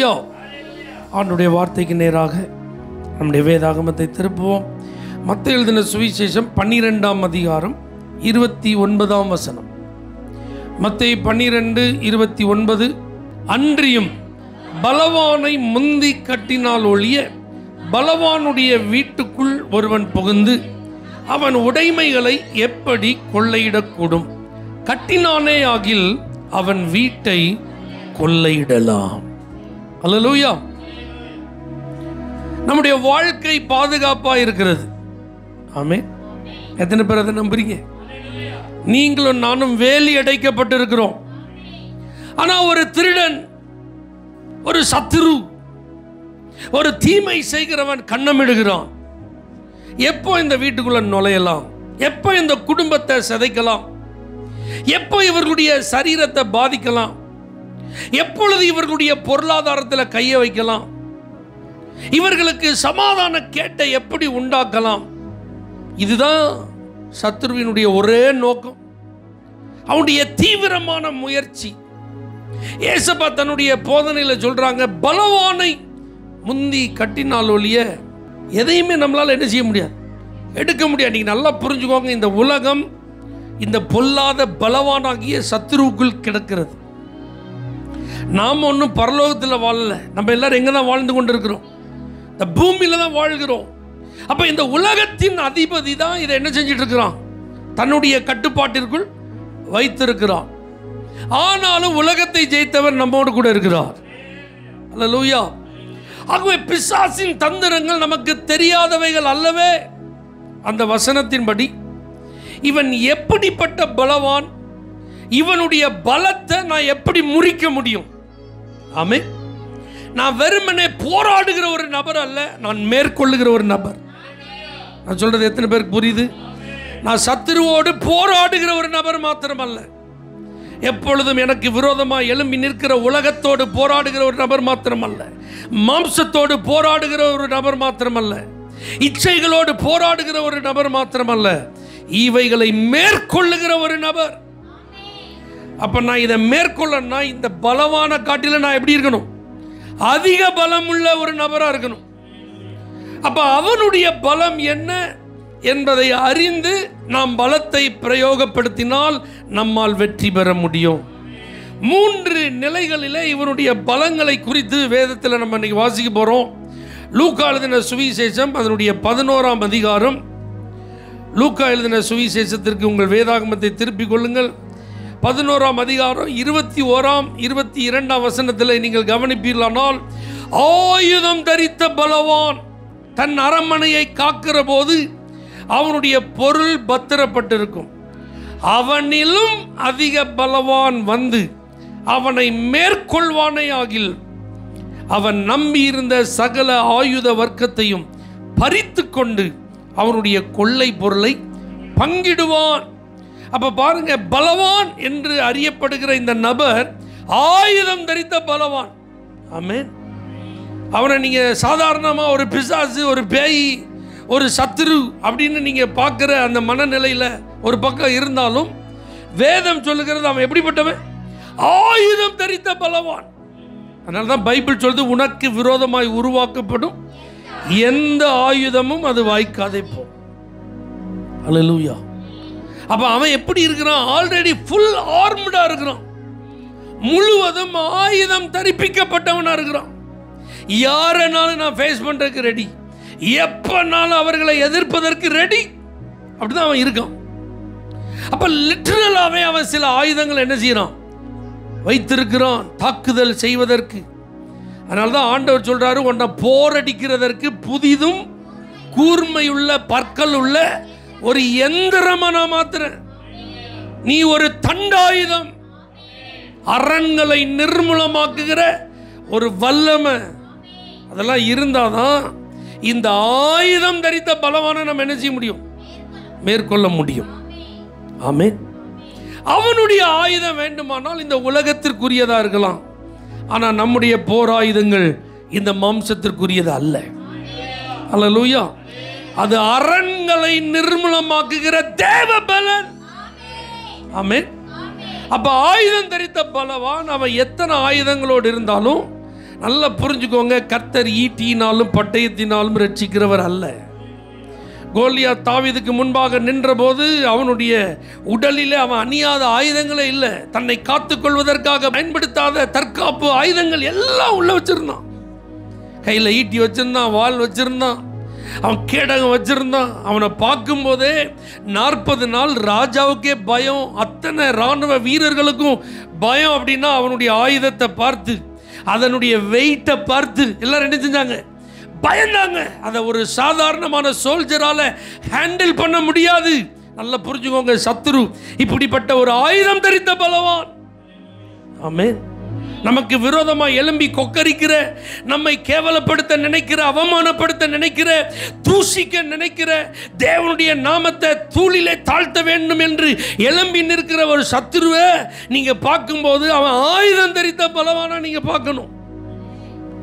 அல்லேலூயா. ஆண்டவருடைய வார்த்தைக்கு நேராக நம்முடைய வேதாகமத்தை திருப்புவோம். மத்தேயு எழுதின சுவிசேஷம் 12ஆம் அதிகாரம் 29ஆம் வசனம். மத்தேயு 12:29. அன்றியும் பலவானை முந்தி கட்டினால் ஒழிய பலவானுடைய வீட்டுக்குள் ஒருவன் புகுந்து அவன் உடைமைகளை எப்படி கொள்ளையிடக்கூடும்? கட்டினானே ஆகில் அவன் வீட்டை கொள்ளையிடலாம். அல்லேலூயா. நம்முடைய வாழ்க்கை பாதுகாப்பா இருக்கிறது. ஆமென். எத்தனை பேர் அதை நம்புறீங்க? நீங்களும் நானும் வேலி அடைக்கப்பட்டு இருக்கிறோம். ஆனா ஒரு திருடன், ஒரு சத்துரு, ஒரு தீமை செய்கிறவன் கண்ணமிடுகிறான். எப்போ இந்த வீட்டுக்குள்ள நுழையலாம், எப்போ இந்த குடும்பத்தை சிதைக்கலாம், எப்போ இவர்களுடைய சரீரத்தை பாதிக்கலாம், எப்பொழுது இவர்களுடைய பொருளாதாரத்தில் கையை வைக்கலாம், இவர்களுக்கு சமாதான கேட்டை எப்படி உண்டாக்கலாம். இதுதான் சத்துருவினுடைய ஒரே நோக்கம், அவனுடைய தீவிரமான முயற்சி. ஏசப்பா தன்னுடைய போதனையில் சொல்றாங்க, பலவானை முந்தி கட்டினால் ஒழிய எதையுமே நம்மளால என்ன செய்ய முடியாது, எடுக்க முடியாது. நீங்க நல்லா புரிஞ்சுக்கோங்க, இந்த உலகம் இந்த பொல்லாத பலவானாகிய சத்துருவுக்குள் கிடக்கிறது. நாம் ஒன்றும் பரலோகத்தில் வாழல, நம்ம எல்லாரும் எங்கே தான் வாழ்ந்து கொண்டு இருக்கிறோம்? இந்த பூமியில தான் வாழ்கிறோம். அப்ப இந்த உலகத்தின் அதிபதி தான் இதை என்ன செஞ்சிட்டு இருக்கிறான்? தன்னுடைய கட்டுப்பாட்டிற்குள் வைத்திருக்கிறான். ஆனாலும் உலகத்தை ஜெயித்தவர் நம்மோடு கூட இருக்கிறார். அல்லேலூயா. ஆகவே பிசாசின் தந்திரங்கள் நமக்கு தெரியாதவைகள் அல்லவே. அந்த வசனத்தின்படி இவன் எப்படிப்பட்ட பலவான், இவனுடைய பலத்தை நான் எப்படி முறிக்க முடியும்? ஆமென். நான் வெறுமனே போராடுகிற ஒரு நபர் அல்ல, நான் மேற்கொள்ளுகிற ஒரு நபர். நான் சொல்றது எத்தனை பேருக்கு புரியுது? நான் சத்துருவோடு போராடுகிற ஒரு நபர் மாத்திரம் அல்ல, எப்பொழுதும் எனக்கு விரோதமாக எழும்பி நிற்கிற உலகத்தோடு போராடுகிற ஒரு நபர் மாத்திரம் அல்ல, மாம்சத்தோடு போராடுகிற ஒரு நபர் மாத்திரம் அல்ல, இச்சைகளோடு போராடுகிற ஒரு நபர் மாத்திரம் அல்ல, இவைகளை மேற்கொள்ளுகிற ஒரு நபர். அப்ப நான் இதை மேற்கொள்ளனா இந்த பலவான காட்டில நான் எப்படி இருக்கணும்? அதிக பலம் உள்ள ஒரு நபரா இருக்கணும். அப்ப அவனுடைய பலம் என்ன என்பதை அறிந்து நாம் பலத்தை பிரயோகப்படுத்தினால் நம்மால் வெற்றி பெற முடியும். 3 நிலைகளிலே இவனுடைய பலங்களை குறித்து வேதத்தில் நம்ம இன்னைக்கு வாசிக்க போறோம். லூக்கா எழுதின சுவிசேஷம் அதனுடைய 11ஆம் அதிகாரம். லூக்கா எழுதின சுவிசேஷத்திற்கு உங்கள் வேதாகமத்தை திருப்பிக் கொள்ளுங்கள். 11ஆம் அதிகாரம் 21ஆம் 22ஆம் வசனத்தில் நீங்கள் கவனிப்பீர்களானால், ஆயுதம் தரித்த பலவான் தன் அரண்மனையை காக்கிற போது அவனுடைய பொருள் பத்திரப்பட்டிருக்கும். அவனிலும் அதிக பலவான் வந்து அவனை மேற்கொள்வானே ஆகில் அவன் நம்பியிருந்த சகல ஆயுத வர்க்கத்தையும் பறித்து கொண்டு அவனுடைய கொள்ளை பொருளை பங்கிடுவான். அப்ப பாருங்க, பலவான் என்று அறியப்படுகிற இந்த நபர் ஆயுதம் தரித்த பலவான். ஆமென். அவனை நீங்க சாதாரணமா ஒரு பிசாசு, ஒரு பேய், ஒரு சத்துரு அப்படின்னு நீங்க பார்க்கிற அந்த மனநிலையில ஒரு பக்கம் இருந்தாலும், வேதம் சொல்லுகிறது அவன் எப்படிப்பட்டவன்? ஆயுதம் தரித்த பலவான். அதனால்தான் பைபிள் சொல்லுது, உனக்கு விரோதமாய் உருவாக்கப்படும் எந்த ஆயுதமும் அது வாய்க்காதே போ. அல்லேலூயா. அப்ப அவன் எப்படி இருக்கிறான்? ஆல்ரெடி ஃபுல் ஆர்ம்டா இருக்கிறான், முழுவதும் ஆயுதம் தரிப்பிக்கப்பட்டவனா இருக்கிறான். யாரனாலும் நான் ஃபேஸ் பண்றதுக்கு ரெடி, எப்பனாலும் அவர்களை எதிர்ப்பதற்கு ரெடி. அப்படிதான் அவன் இருக்கான். அப்ப லிட்டரலாவே அவன் சில ஆயுதங்கள் என்ன செய்யறான்? வைத்திருக்கிறான் தாக்குதல் செய்வதற்கு. அதனால்தான் ஆண்டவர் சொல்றாரு, உன்னை போரடிக்கிறதற்கு புதிதும் கூர்மையுள்ள பற்கள் உள்ள ஒரு எந்திரமான மாத்திர நீ ஒரு தண்டாயுதம், அரண்களை நிர்மூலமாக்குகிற ஒரு வல்லமை, அதெல்லாம் இருந்தாதான் இந்த ஆயுதம் தரித்த பலவான நம்ம என்ன செய்ய முடியும்? மேற்கொள்ள முடியும். ஆமென். அவனுடைய ஆயுதம் வேண்டுமானால் இந்த உலகத்திற்குரியதா இருக்கலாம், ஆனா நம்முடைய போர் ஆயுதங்கள் இந்த மாம்சத்திற்குரியது அல்ல. அல்லேலூயா. அது அரண்களை நிர்மூலமாக்குகிற தேவ பலன். ஆமென். அப்ப ஆயுதம் தரித்த பலவான் அவன் எத்தனை ஆயுதங்களோடு இருந்தாலும் நல்லா புரிஞ்சுக்கோங்க, கர்த்தர் ஈட்டியினாலும் பட்டயத்தினாலும் ரட்சிக்கிறவர் அல்ல. கோலியாத் தாவீதுக்கு முன்பாக நின்றபோது அவனுடைய உடலிலே அவன் அணியாத ஆயுதங்களே இல்லை. தன்னை காத்துக்கொள்வதற்காக பயன்படுத்தாத தற்காப்பு ஆயுதங்கள் எல்லாம் உள்ள வச்சிருந்தான். கையில் ஈட்டி வச்சிருந்தான், வாள் வச்சிருந்தான், அவன் கேடகம் வச்சிருந்தான். அவனை பார்க்கும் போதே 40 நாள் ராஜாவுக்கே பயம், அத்தனை இராணுவ வீரர்களுக்கும் பயம். அப்படின்னா அவனுடைய ஆயுதத்தை பார்த்து, அதனுடைய வெயிட்டை பார்த்து எல்லாரும் என்ன செஞ்சாங்க? பயந்தாங்க. அதை ஒரு சாதாரணமான சோல்ஜரால ஹேண்டில் பண்ண முடியாது. நல்லா புரிஞ்சுக்கோங்க, சத்துரு இப்படிப்பட்ட ஒரு ஆயுதம் தரித்த பலவான். ஆமென். நமக்கு விரோதமாக எழும்பி கொக்கரிக்கிற, நம்மை கேவலப்படுத்த நினைக்கிற, அவமானப்படுத்த நினைக்கிற, தூஷிக்க நினைக்கிற, தேவனுடைய நாமத்தை தூளிலே தாழ்த்த வேண்டும் என்று எழும்பி நிற்கிற ஒரு சத்துருவை நீங்க பார்க்கும்போது அவன் ஆயுதம் தரித்த பலவானா நீங்க பார்க்கணும்.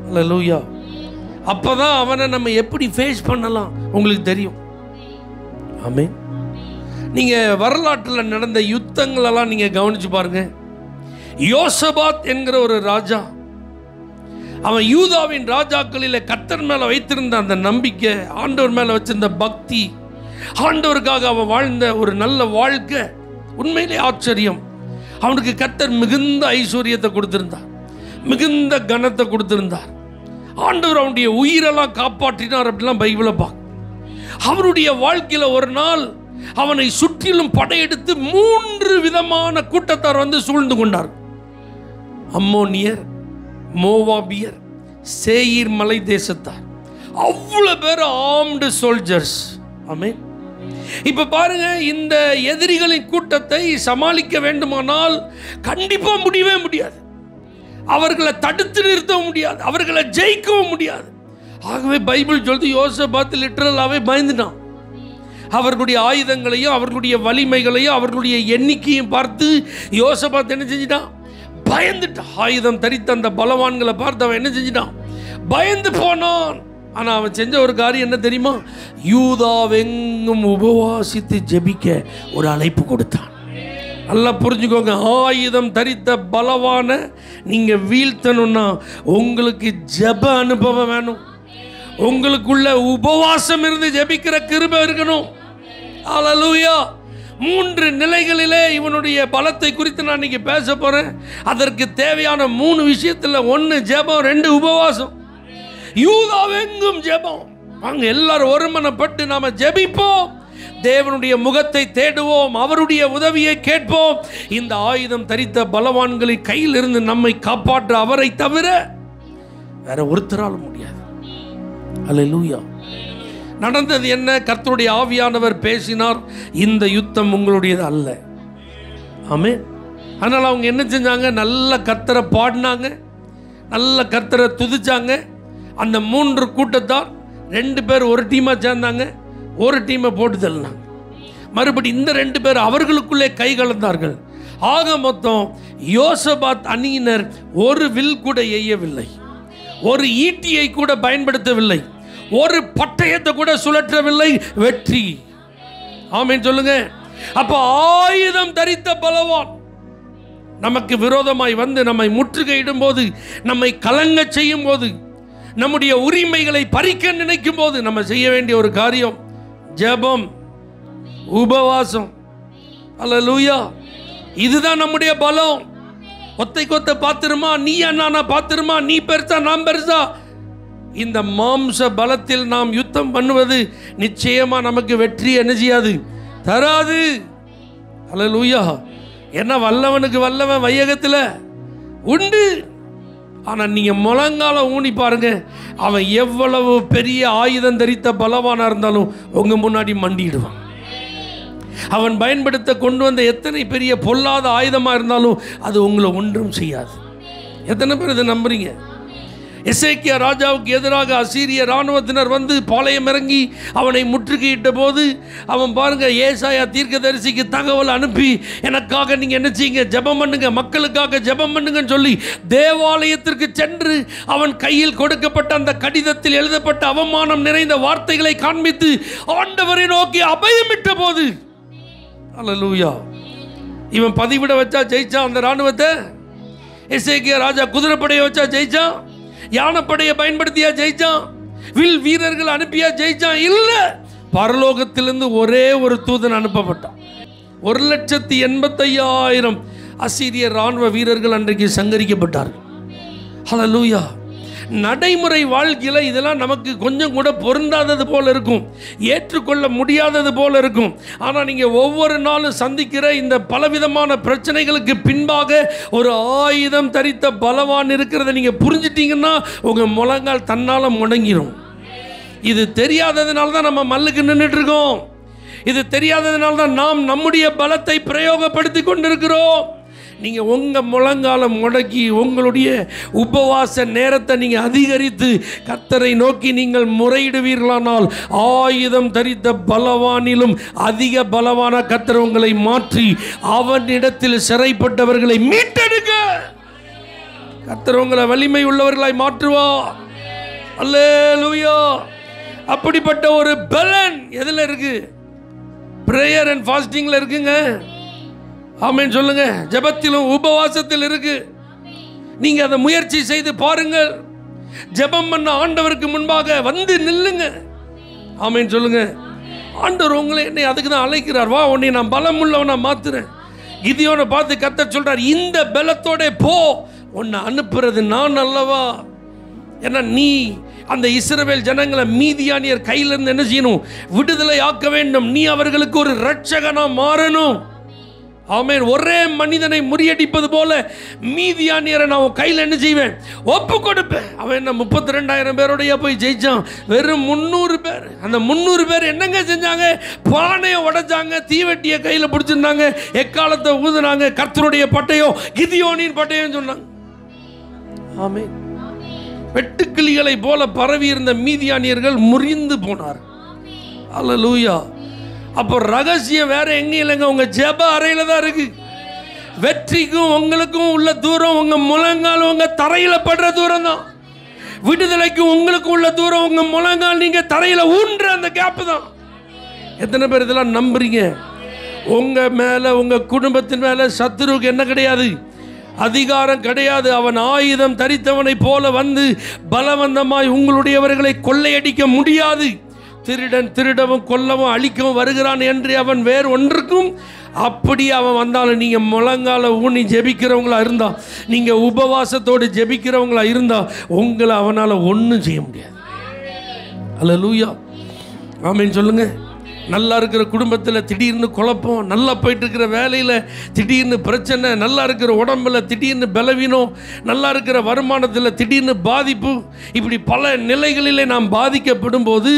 அல்லேலூயா. அப்பதான் அவனை நம்ம எப்படி ஃபேஸ் பண்ணலாம் உங்களுக்கு தெரியும். ஆமென். நீங்க வரலாற்றில் நடந்த யுத்தங்களெல்லாம் நீங்க கவனிச்சு பாருங்க. யோசபாத் என்கிற ஒரு ராஜா, அவன் யூதாவின் ராஜாக்களில் கர்த்தர் மேல வைத்திருந்த அந்த நம்பிக்கை, ஆண்டவர் மேல வச்சிருந்த பக்தி, ஆண்டவருக்காக அவன் வாழ்ந்த ஒரு நல்ல வாழ்க்கை உண்மையிலே ஆச்சரியம். அவனுக்கு கர்த்தர் மிகுந்த ஐஸ்வர்யத்தை கொடுத்திருந்தார், மிகுந்த கனத்தை கொடுத்திருந்தார். ஆண்டவர் அவனுடைய உயிரெல்லாம் காப்பாற்றினார் அப்படிலாம் பைபிளை பார்க்க. அவருடைய வாழ்க்கையில் ஒரு நாள் அவனை சுற்றிலும் படையெடுத்து 3 விதமான கூட்டத்தார் வந்து சூழ்ந்து கொண்டார். அம்மோனியர், மோவாபியர், சேயீர் மலை தேசத்தார். அவ்வளவு பேர் ஆர்ம்டு சோல்ஜர்ஸ். ஆமென். இப்ப பாருங்க, இந்த எதிரிகளின் கூட்டத்தை சமாளிக்க வேண்டுமானால் கண்டிப்பா முடியவே முடியாது. அவர்களை தடுத்து நிறுத்தவும் முடியாது, அவர்களை ஜெயிக்கவும் முடியாது. ஆகவே பைபிள் சொல்லுது, யோசபாத் லிட்டரலாவே பயந்துட்டான். அவர்களுடைய ஆயுதங்களையும் அவர்களுடைய வலிமைகளையும் அவர்களுடைய எண்ணிக்கையும் பார்த்து யோசபாத் என்ன செஞ்சிட்டான்? பயந்துட்டான். ஆயுதம் தரித்த அந்த பலவான்களை பார்த்து அவன் என்ன செஞ்சிட்டான்? பயந்து போனான். ஆனா அவன் செஞ்ச ஒரு காரியம் என்ன தெரியுமா? யூதாவெங்கும் உபவாசித்து ஜெபிக்க ஒரு அழைப்பு கொடுத்தான். நல்லா புரிஞ்சுக்கோங்க, ஆயுதம் தரித்த பலவான நீங்க வீழ்த்தணும்னா உங்களுக்கு ஜெப அனுபவம் வேணும். உங்களுக்குள்ள உபவாசம் இருந்து ஜெபிக்கிற கிருபை இருக்கணும். ஹல்லேலூயா. 3 நிலைகளிலே இவனுடைய பலத்தை குறித்து நான் இன்னைக்கு பேச போறேன். அதற்கு தேவையான 3 விஷயத்துல 1 ஜெபம், 2 உபவாசம். யூதாவெங்கும் ஜெபம். வாங்க எல்லாரும் ஒருமனப்பட்டு நாம ஜெபிப்போம், தேவனுடைய முகத்தை தேடுவோம், அவருடைய உதவியை கேட்போம். இந்த ஆயுதம் தரித்த பலவான்களின் கையில் இருந்து நம்மை காப்பாற்ற அவரை தவிர வேற ஒருத்தரால் முடியாது. அல்லேலூயா. நடந்தது என்ன? கர்த்தருடைய ஆவியானவர் பேசினார், இந்த யுத்தம் உங்களுடையது அல்ல. ஆமென். அதனால அவங்க என்ன செஞ்சாங்க? நல்ல கர்த்தரை பாடினாங்க, நல்ல கர்த்தரை துதிச்சாங்க. அந்த 3 கூட்டத்தார் 2 பேர் ஒரு டீமா சேர்ந்தாங்க, ஒரு டீமை போட்டு தள்ளினாங்க. மறுபடி இந்த 2 பேர் அவர்களுக்குள்ளே கை கலந்தார்கள். ஆக மொத்தம் யோசபாத் அணியினர் ஒரு வில் கூட எய்யவில்லை, ஒரு ஈட்டியை கூட பயன்படுத்தவில்லை, ஒரு பட்டயத்தை கூட சுழற்றவில்லை. வெற்றி. ஆமென் சொல்லுங்க. அப்ப ஆயுதம் தரித்த பலவான் நமக்கு விரோதமாய் வந்து நம்மை முற்றுகையிடும் போது, நம்மை கலங்க செய்யும் போது, நம்முடைய உரிமைகளை பறிக்க நினைக்கும் போது நம்ம செய்ய வேண்டிய ஒரு காரியம் ஜெபம், உபவாசம். அல்லேலூயா. இதுதான் நம்முடைய பலம். ஒத்தை கொத்த பாத்திரமா, நீ அண்ணா பாத்திரமா, நீ பெருசா நாம் பெருசா, இந்த மாம்ச பலத்தில் நாம் யுத்தம் பண்ணுவது நிச்சயமா நமக்கு வெற்றி என்ன செய்யாது? தராது. அல்லேலூயா. என்ன வல்லவனுக்கு வல்லவன் வையகத்தில் உண்டு. ஆனா நீங்க முழங்கால ஊனி பாருங்க, அவன் எவ்வளவு பெரிய ஆயுதம் தரித்த பலவானா இருந்தாலும் உங்க முன்னாடி மண்டிடுவான். அவன் பயன்படுத்த கொண்டு வந்த எத்தனை பெரிய பொல்லாத ஆயுதமா இருந்தாலும் அது உங்களை ஒன்றும் செய்யாது. எத்தனை பேர் இதை நம்புறீங்க? எசேக்கியா ராஜாவுக்கு எதிராக அசீரிய இராணுவத்தினர் வந்து பாளையம் இறங்கி அவனை முற்றுகையிட்ட போது அவன் பாருங்க, ஏசாயா தீர்க்கதரிசிக்கு தகவல் அனுப்பி, எனக்காக நீங்க என்ன செய்யுங்க? ஜெபம் பண்ணுங்க, மக்களுக்காக ஜெபம் பண்ணுங்கன்னு சொல்லி தேவாலயத்திற்கு சென்று அவன் கையில் கொடுக்கப்பட்ட அந்த கடிதத்தில் எழுதப்பட்ட அவமானம் நிறைந்த வார்த்தைகளை காண்பித்து ஆண்டவரை நோக்கி அபயமிட்ட போது, அல்லேலூயா, இவன் பதிவிட வச்சா ஜெயிச்சான் அந்த இராணுவத்தை. எசேக்கியா ராஜா குதிரைப்படையை வச்சா ஜெயிச்சான். யானைப்படையை பயன்படுத்தியா ஜெயிச்சான்? வில் வீரர்கள் அனுப்பியா ஜெயிச்சான்? இல்ல. பரலோகத்திலிருந்து ஒரே ஒரு தூதன் அனுப்பப்பட்டான். 1,85,000 அசீரிய ராணுவ வீரர்கள் அன்றைக்கு சங்கரிக்கப்பட்டார்கள். ஹல்லேலூயா. நடைமுறை வாழ்க்கையில் இதெல்லாம் நமக்கு கொஞ்சம் கூட பொருந்தாதது போல இருக்கும், ஏற்றுக்கொள்ள முடியாதது போல இருக்கும். ஆனால் நீங்கள் ஒவ்வொரு நாளும் சந்திக்கிற இந்த பலவிதமான பிரச்சனைகளுக்கு பின்பாக ஒரு ஆயுதம் தரித்த பலவான் இருக்கிறத நீங்கள் புரிஞ்சிட்டீங்கன்னா உங்கள் முழங்கால் தன்னால் முடங்கிடும். இது தெரியாததுனால தான் நம்ம மல்லுக்கு நின்றுட்டு இருக்கோம். இது தெரியாததுனால தான் நாம் நம்முடைய பலத்தை பிரயோகப்படுத்தி கொண்டிருக்கிறோம். நீங்கள் உங்கள் முழங்கால முடக்கி உங்களுடைய உபவாச நேரத்தை நீங்கள் அதிகரித்து கர்த்தரை நோக்கி நீங்கள் முறையிடுவீர்களானால் ஆயுதம் தரித்த பலவானிலும் அதிக பலவான கர்த்தர் உங்களை மாற்றி அவனிடத்தில் சிறைப்பட்டவர்களை மீட்டெடுக்க கர்த்தர் உங்களை வலிமை உள்ளவர்களாய் மாற்றுவார். அல்லேலூயா. அப்படிப்பட்ட ஒரு பலன் எதில் இருக்கு? பிரேயர் அண்ட் ஃபாஸ்டிங்ல இருக்குங்க. ஆமென் சொல்லுங்க. ஜெபத்திலும் உபவாசத்தில் இருக்கு. நீங்க அதை முயற்சி செய்து பாருங்கள். ஜெபம் பண்ண ஆண்டவருக்கு முன்பாக வந்து நில்லுங்க. ஆமென் சொல்லுங்க. ஆண்டவர் உங்களை என்னை அதுக்கு தான் அழைக்கிறார். வா, உன்னை நான் பலம் உள்ளவனா மாத்துறேன். கிதியோனை பார்த்து கர்த்தர் சொல்றார், இந்த பலத்தோட போ, உன்னை அனுப்புறது நான் அல்லவா? ஏன்னா நீ அந்த இஸ்ரவேல் ஜனங்களை மீதியானியர் கையிலிருந்து என்ன செய்யணும்? விடுதலை ஆக்க வேண்டும். நீ அவர்களுக்கு ஒரு இரட்சகனா மாறணும். ஆமென். ஒரே மனிதனை முறியடிப்பது போல மீதியானியரை நான் கையில் என்ன செய்வேன்? ஒப்பு கொடுப்பேன். அவன் என்ன 32,000 பேரோடைய போய் ஜெயிச்சான்? வெறும் 300 பேர். அந்த 300 பேர் என்னங்க செஞ்சாங்க? பானையை உடைச்சாங்க, தீவெட்டியை கையில் பிடிச்சிருந்தாங்க, எக்காலத்தை ஊதுனாங்க, கர்த்தருடைய பட்டயம் கிதியோனின் பட்டயம் சொன்னாங்க. ஆமென். வெட்டுக்கிளிகளை போல பரவி இருந்த மீதியானியர்கள் முறிந்து போனார். அல்லேலூயா. அப்போ ரகசியம் வேற எங்கேயும் இல்லைங்க, உங்க ஜெப அறையில தான் இருக்கு. வெற்றிக்கும் உங்களுக்கும் உள்ள தூரம் உங்க முழங்கால் உங்க தரையில படுற தூரம் தான். விடுதலைக்கும் உங்களுக்கும் உள்ள தூரம் உங்க முழங்கால் நீங்க தரையில ஊன்ற அந்த கேப் தான். எத்தனை பேர் இதெல்லாம் நம்புறீங்க? உங்க மேல உங்க குடும்பத்தின் மேல சத்துருவுக்கு என்ன கிடையாது? அதிகாரம் கிடையாது. அவன் ஆயுதம் தரித்தவனை போல வந்து பலவந்தமாய் உங்களுடையவர்களை கொள்ளையடிக்க முடியாது. திருடன் திருடவும் கொல்லவும் அழிக்கவும் வருகிறான் என்று அவன் வேறு ஒன்றுக்கும். அப்படி அவன் வந்தாலும் நீங்கள் முழங்கால ஊனி ஜெபிக்கிறவங்களா இருந்தா, நீங்கள் உபவாசத்தோடு ஜெபிக்கிறவங்களா இருந்தா உங்களை அவனால் ஒன்றும் செய்ய முடியாது. அல்லேலூயா. ஆமென் சொல்லுங்க. நல்லா இருக்கிற குடும்பத்தில் திடீர்னு குழப்பம், நல்லா போயிட்டு இருக்கிற வேலையில் திடீர்னு பிரச்சனை, நல்லா இருக்கிற உடம்பில் திடீர்னு பலவீனம், நல்லா இருக்கிற வருமானத்தில் திடீர்னு பாதிப்பு, இப்படி பல நிலைகளிலே நாம் பாதிக்கப்படும் போது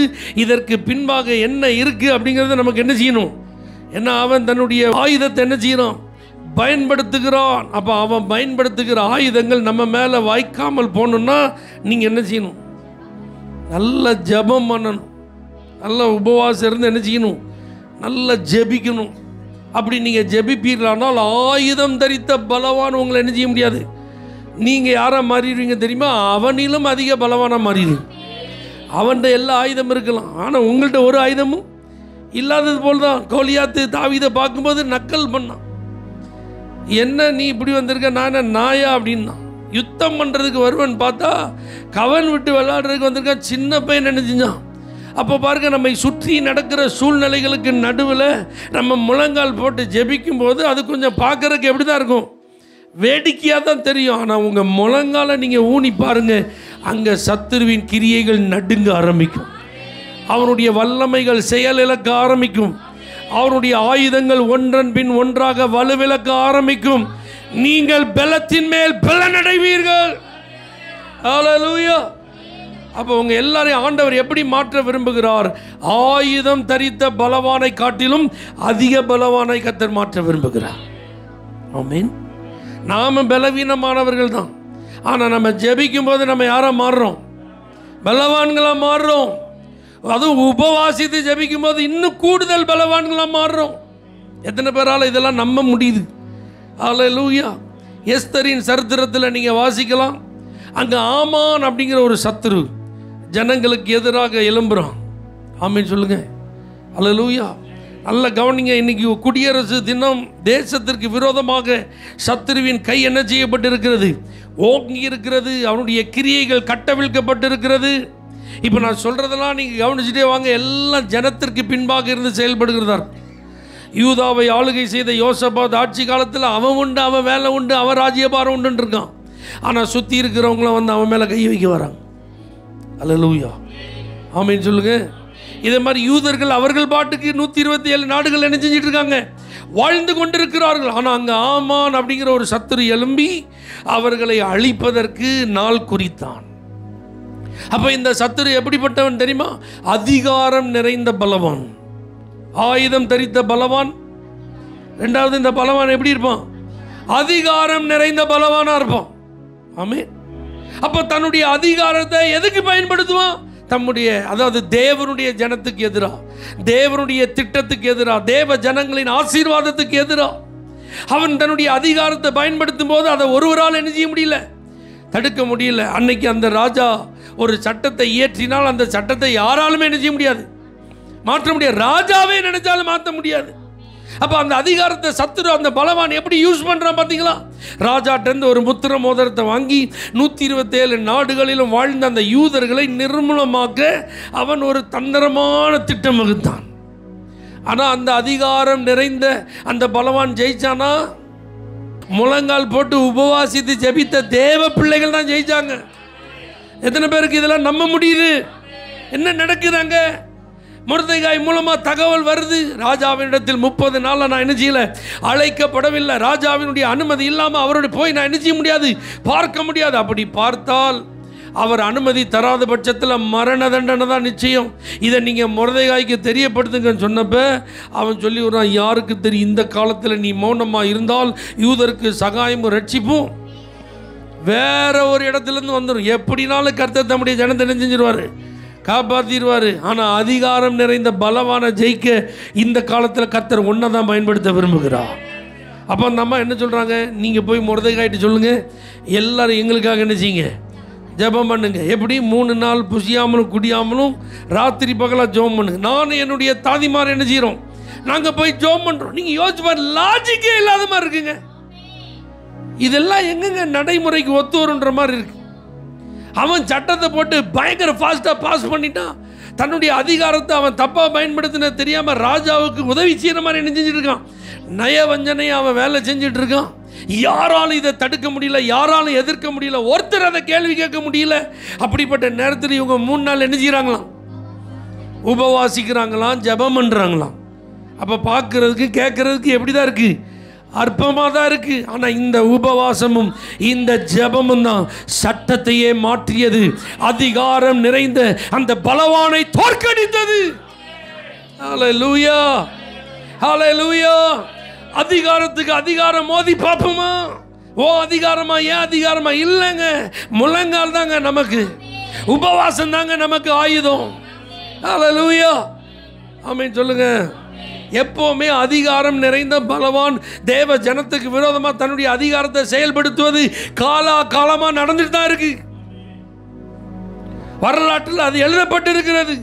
இதற்கு பின்பாக என்ன இருக்குது அப்படிங்கிறத நமக்கு என்ன செய்யணும்? ஏன்னா அவன் தன்னுடைய ஆயுதத்தை என்ன செய்யணும்? பயன்படுத்துகிறான். அப்போ அவன் பயன்படுத்துகிற ஆயுதங்கள் நம்ம மேலே வாய்க்காமல் போகணுன்னா நீங்கள் என்ன செய்யணும்? நல்ல ஜெபம் பண்ணணும். நல்ல உபவாசம் இருந்து என்ன செய்யணும்? நல்லா ஜெபிக்கணும். அப்படி நீங்கள் ஜெபிப்பீர்களானால் ஆயுதம் தரித்த பலவான் உங்களை என்ன செய்ய முடியாது. நீங்கள் யாராக மாறிடுவீங்க தெரியுமா? அவனிலும் அதிக பலவானாக மாறிடுவீங்க. அவன்கிட்ட எல்லா ஆயுதமும் இருக்கலாம், ஆனால் உங்கள்கிட்ட ஒரு ஆயுதமும் இல்லாதது போல் தான். கோலியாத்து தாவீதை பார்க்கும்போது நக்கல் பண்ணான். என்ன நீ இப்படி வந்திருக்க, நான் நாயா அப்படின்னா. யுத்தம் பண்ணுறதுக்கு வருவன் பார்த்தா கவன் விட்டு விளையாடுறதுக்கு வந்திருக்கான். சின்ன பையன் என்ன செஞ்சான்? அப்போ பாருங்க, நம்மை சுற்றி நடக்கிற சூழ்நிலைகளுக்கு நடுவில் நம்ம முழங்கால் போட்டு ஜெபிக்கும் போது அது கொஞ்சம் பார்க்கறதுக்கு எப்படி தான் இருக்கும்? வேடிக்கையாக தான் தெரியும். ஆனால் உங்கள் முழங்கால நீங்கள் ஊனி பாருங்க, அங்கே சத்துருவின் கிரியைகள் நடுங்க ஆரம்பிக்கும். அவனுடைய வல்லமைகள் செயலிழக்க ஆரம்பிக்கும். அவனுடைய ஆயுதங்கள் ஒன்றன் பின் ஒன்றாக வலுவிழக்க ஆரம்பிக்கும். நீங்கள் பலத்தின் மேல் பலனடைவீர்கள். ஹல்லேலூயா. அப்போ உங்க எல்லாரையும் ஆண்டவர் எப்படி மாற்ற விரும்புகிறார்? ஆயுதம் தரித்த பலவானை காட்டிலும் அதிக பலவானை கர்த்தர் மாற்ற விரும்புகிறார். ஆமென். நாம பலவீனமானவர்கள் தான், ஆனால் நம்ம ஜெபிக்கும் போது நம்ம யாரா மாறுறோம்? பலவான்களா மாறுறோம். அதுவும் உபவாசித்து ஜெபிக்கும் போது இன்னும் கூடுதல் பலவான்களா மாறுறோம். எத்தனை பேரால இதெல்லாம் நம்ப முடியுது? அல்லேலூயா. எஸ்தரின் சரித்திரத்தில் நீங்க வாசிக்கலாம். அங்க ஆமான் அப்படிங்கிற ஒரு சத்துரு ஜனங்களுக்கு எதிராக எழும்புறான். ஆமென் சொல்லுங்க. அல்லேலூயா. நல்ல கவனிங்க. இன்னைக்கு குடியரசு தினம். தேசத்திற்கு விரோதமாக சத்துருவின் கை என்ன செய்யப்பட்டிருக்கிறது? ஓங்கி இருக்கிறது. அவனுடைய கிரியைகள் கட்டவிழ்க்கப்பட்டிருக்கிறது. இப்போ நான் சொல்றதெல்லாம் நீங்க கவனிச்சுட்டே வாங்க. எல்லாம் ஜனத்திற்கு பின்பாக இருந்து செயல்படுகிறதா. யூதாவை ஆளுகை செய்த யோசபாத் ஆட்சி காலத்தில் அவன் உண்டு, அவன் வேலை உண்டு, அவன் ராஜ்யபாரம் உண்டுன்னு இருக்கான். ஆனால் சுற்றி இருக்கிறவங்களும் வந்து அவன் மேலே கை வைக்க வராங்க. அல்லேலூயா, ஆமென் சொல்லுங்க. இதே மாதிரி யூதர்கள் அவர்கள் பாட்டுக்கு 127 நாடுகள் என்ன செஞ்சிட்டு இருக்காங்க? வாழ்ந்து கொண்டிருக்கிறார்கள். ஆனால் அங்கே ஆமான் அப்படிங்கிற ஒரு சத்துரு எழும்பி அவர்களை அழிப்பதற்கு நாள் குறித்தான். அப்போ இந்த சத்துரு எப்படிப்பட்டவன் தெரியுமா? அதிகாரம் நிறைந்த பலவான், ஆயுதம் தரித்த பலவான். ரெண்டாவது, இந்த பலவான் எப்படி இருப்பான்? அதிகாரம் நிறைந்த பலவானா இருப்பான். ஆமென். அப்ப தன்னுடைய அதிகாரத்தை எதுக்கு பயன்படுத்துவான்? தம்முடைய, அதாவது தேவனுடைய ஜனத்துக்கு எதிராக, தேவனுடைய திட்டத்துக்கு எதிராக, தேவ ஜனங்களின் ஆசீர்வாதத்துக்கு எதிராக அவன் தன்னுடைய அதிகாரத்தை பயன்படுத்தும் போது அதை ஒருவரால் என்ன செய்ய முடியல, தடுக்க முடியல. அன்னைக்கு அந்த ராஜா ஒரு சட்டத்தை இயற்றினால் அந்த சட்டத்தை யாராலுமே என்ன செய்ய முடியாது, மாற்ற முடியாது. ராஜாவே நினைச்சாலும் மாற்ற முடியாது. அப்ப அந்த அதிகாரத்தை சத்துரு, அந்த பலவான் எப்படி யூஸ் பண்றான் பார்த்தீங்களா? ராஜாட்ட ஒரு முத்திர மோதிரத்தை வாங்கி 127 நாடுகளிலும் வாழ்ந்த அந்த யூதர்களை நிர்மூலமாக்க அவன் ஒரு தந்திரமான திட்டம் வகுத்தான். ஆனா அந்த அதிகாரம் நிறைந்த அந்த பலவான் ஜெயிச்சானா? முழங்கால் போட்டு உபவாசித்து ஜெபித்த தேவ பிள்ளைகள் தான் ஜெயிச்சாங்க. எத்தனை பேருக்கு இதெல்லாம் நம்ப முடியுது? என்ன நடக்குதாங்க? மொர்தெகாய் மூலமா தகவல் வருது. ராஜாவினிடத்தில் 30 நாள் நான் என்ன செய்யல, அழைக்கப்படவில்லை. ராஜாவினுடைய அனுமதி இல்லாமல் அவரோட போய் நான் என்ன செய்ய முடியாது, பார்க்க முடியாது. அப்படி பார்த்தால் அவர் அனுமதி தராத பட்சத்தில் மரண தண்டனை தான் நிச்சயம். இதை நீங்கள் மொர்தெகாய்க்கு தெரியப்படுத்துங்கன்னு சொன்னப்ப அவன் சொல்லி வரான், யாருக்கு தெரியும், இந்த காலத்தில் நீ மௌனமாக இருந்தால் யூதருக்கு சகாயமும் ரட்சிப்பும் வேற ஒரு இடத்துலேருந்து வந்துடும். எப்படினாலும் கர்த்தர் தம்முடைய ஜனத்தை என்ன செஞ்சிருவார், காப்பாற்றிடுவார். ஆனால் அதிகாரம் நிறைந்த பலவான ஜெயிக்க இந்த காலத்தில் கர்த்தர் ஒன்றை தான் பயன்படுத்த விரும்புகிறார். அப்போ அந்த அம்மா என்ன சொல்கிறாங்க? நீங்கள் போய் மொர்தெகாய்ட்டு சொல்லுங்கள், எல்லாரும் எங்களுக்காக என்ன செய்யுங்க, ஜெபம் பண்ணுங்க. எப்படி 3 நாள் புசியாமலும் குடியாமலும் ராத்திரி பகலாக ஜெபம் பண்ணுங்க. நானும் என்னுடைய தாதிமார் என்ன செய்கிறோம், நாங்கள் போய் ஜெபம் பண்ணுறோம். நீங்கள் யோசிச்சு பாரு, லாஜிக்கே இல்லாத மாதிரி இருக்குங்க. இதெல்லாம் எங்கெங்க நடைமுறைக்கு ஒத்து வருன்ற மாதிரி இருக்கு. அவன் சட்டத்தை போட்டு பயங்கர ஃபாஸ்ட்டாக பாஸ் பண்ணிட்டான். தன்னுடைய அதிகாரத்தை அவன் தப்பாக பயன்படுத்தின தெரியாமல் ராஜாவுக்கு உதவி செய்கிற மாதிரி என்ன செஞ்சுட்டு இருக்கான், நயவஞ்சனையை அவன் வேலை செஞ்சுட்டு இருக்கான். யாராலும் இதை தடுக்க முடியல, யாராலும் எதிர்க்க முடியல, ஒருத்தர் அதை கேள்வி கேட்க முடியல. அப்படிப்பட்ட நேரத்தில் இவங்க 3 நாள் என்ன செய்கிறாங்களாம், உபவாசிக்கிறாங்களாம், ஜெபம் பண்ணுறாங்களாம். அப்போ பார்க்கறதுக்கு கேட்கறதுக்கு எப்படி தான் இருக்குது, அற்பமாக தான் இருக்கு. ஆனால் இந்த உபவாசமும் இந்த ஜெபமும் தான் சட்டத்தையே மாற்றியது. அதிகாரம் நிறைந்த அந்த பலவானை தோற்கடித்தது. ஹல்லேலூயா, ஹல்லேலூயா. அதிகாரத்துக்கு அதிகாரம் மோதி பார்ப்போமா? ஓ அதிகாரமா, ஏன் அதிகாரமா? இல்லைங்க, முழங்கால் தாங்க நமக்கு, உபவாசம் தாங்க நமக்கு ஆயுதம். ஹல்லேலூயா, ஆமென் சொல்லுங்க. எப்பவுமே அதிகாரம் நிறைந்த பலவான் தேவ ஜனத்துக்கு விரோதமாக தன்னுடைய அதிகாரத்தை செயல்படுத்துவது காலா காலமாக நடந்துட்டு தான் இருக்கு. வரலாற்றில் அது எழுதப்பட்டிருக்கிறது.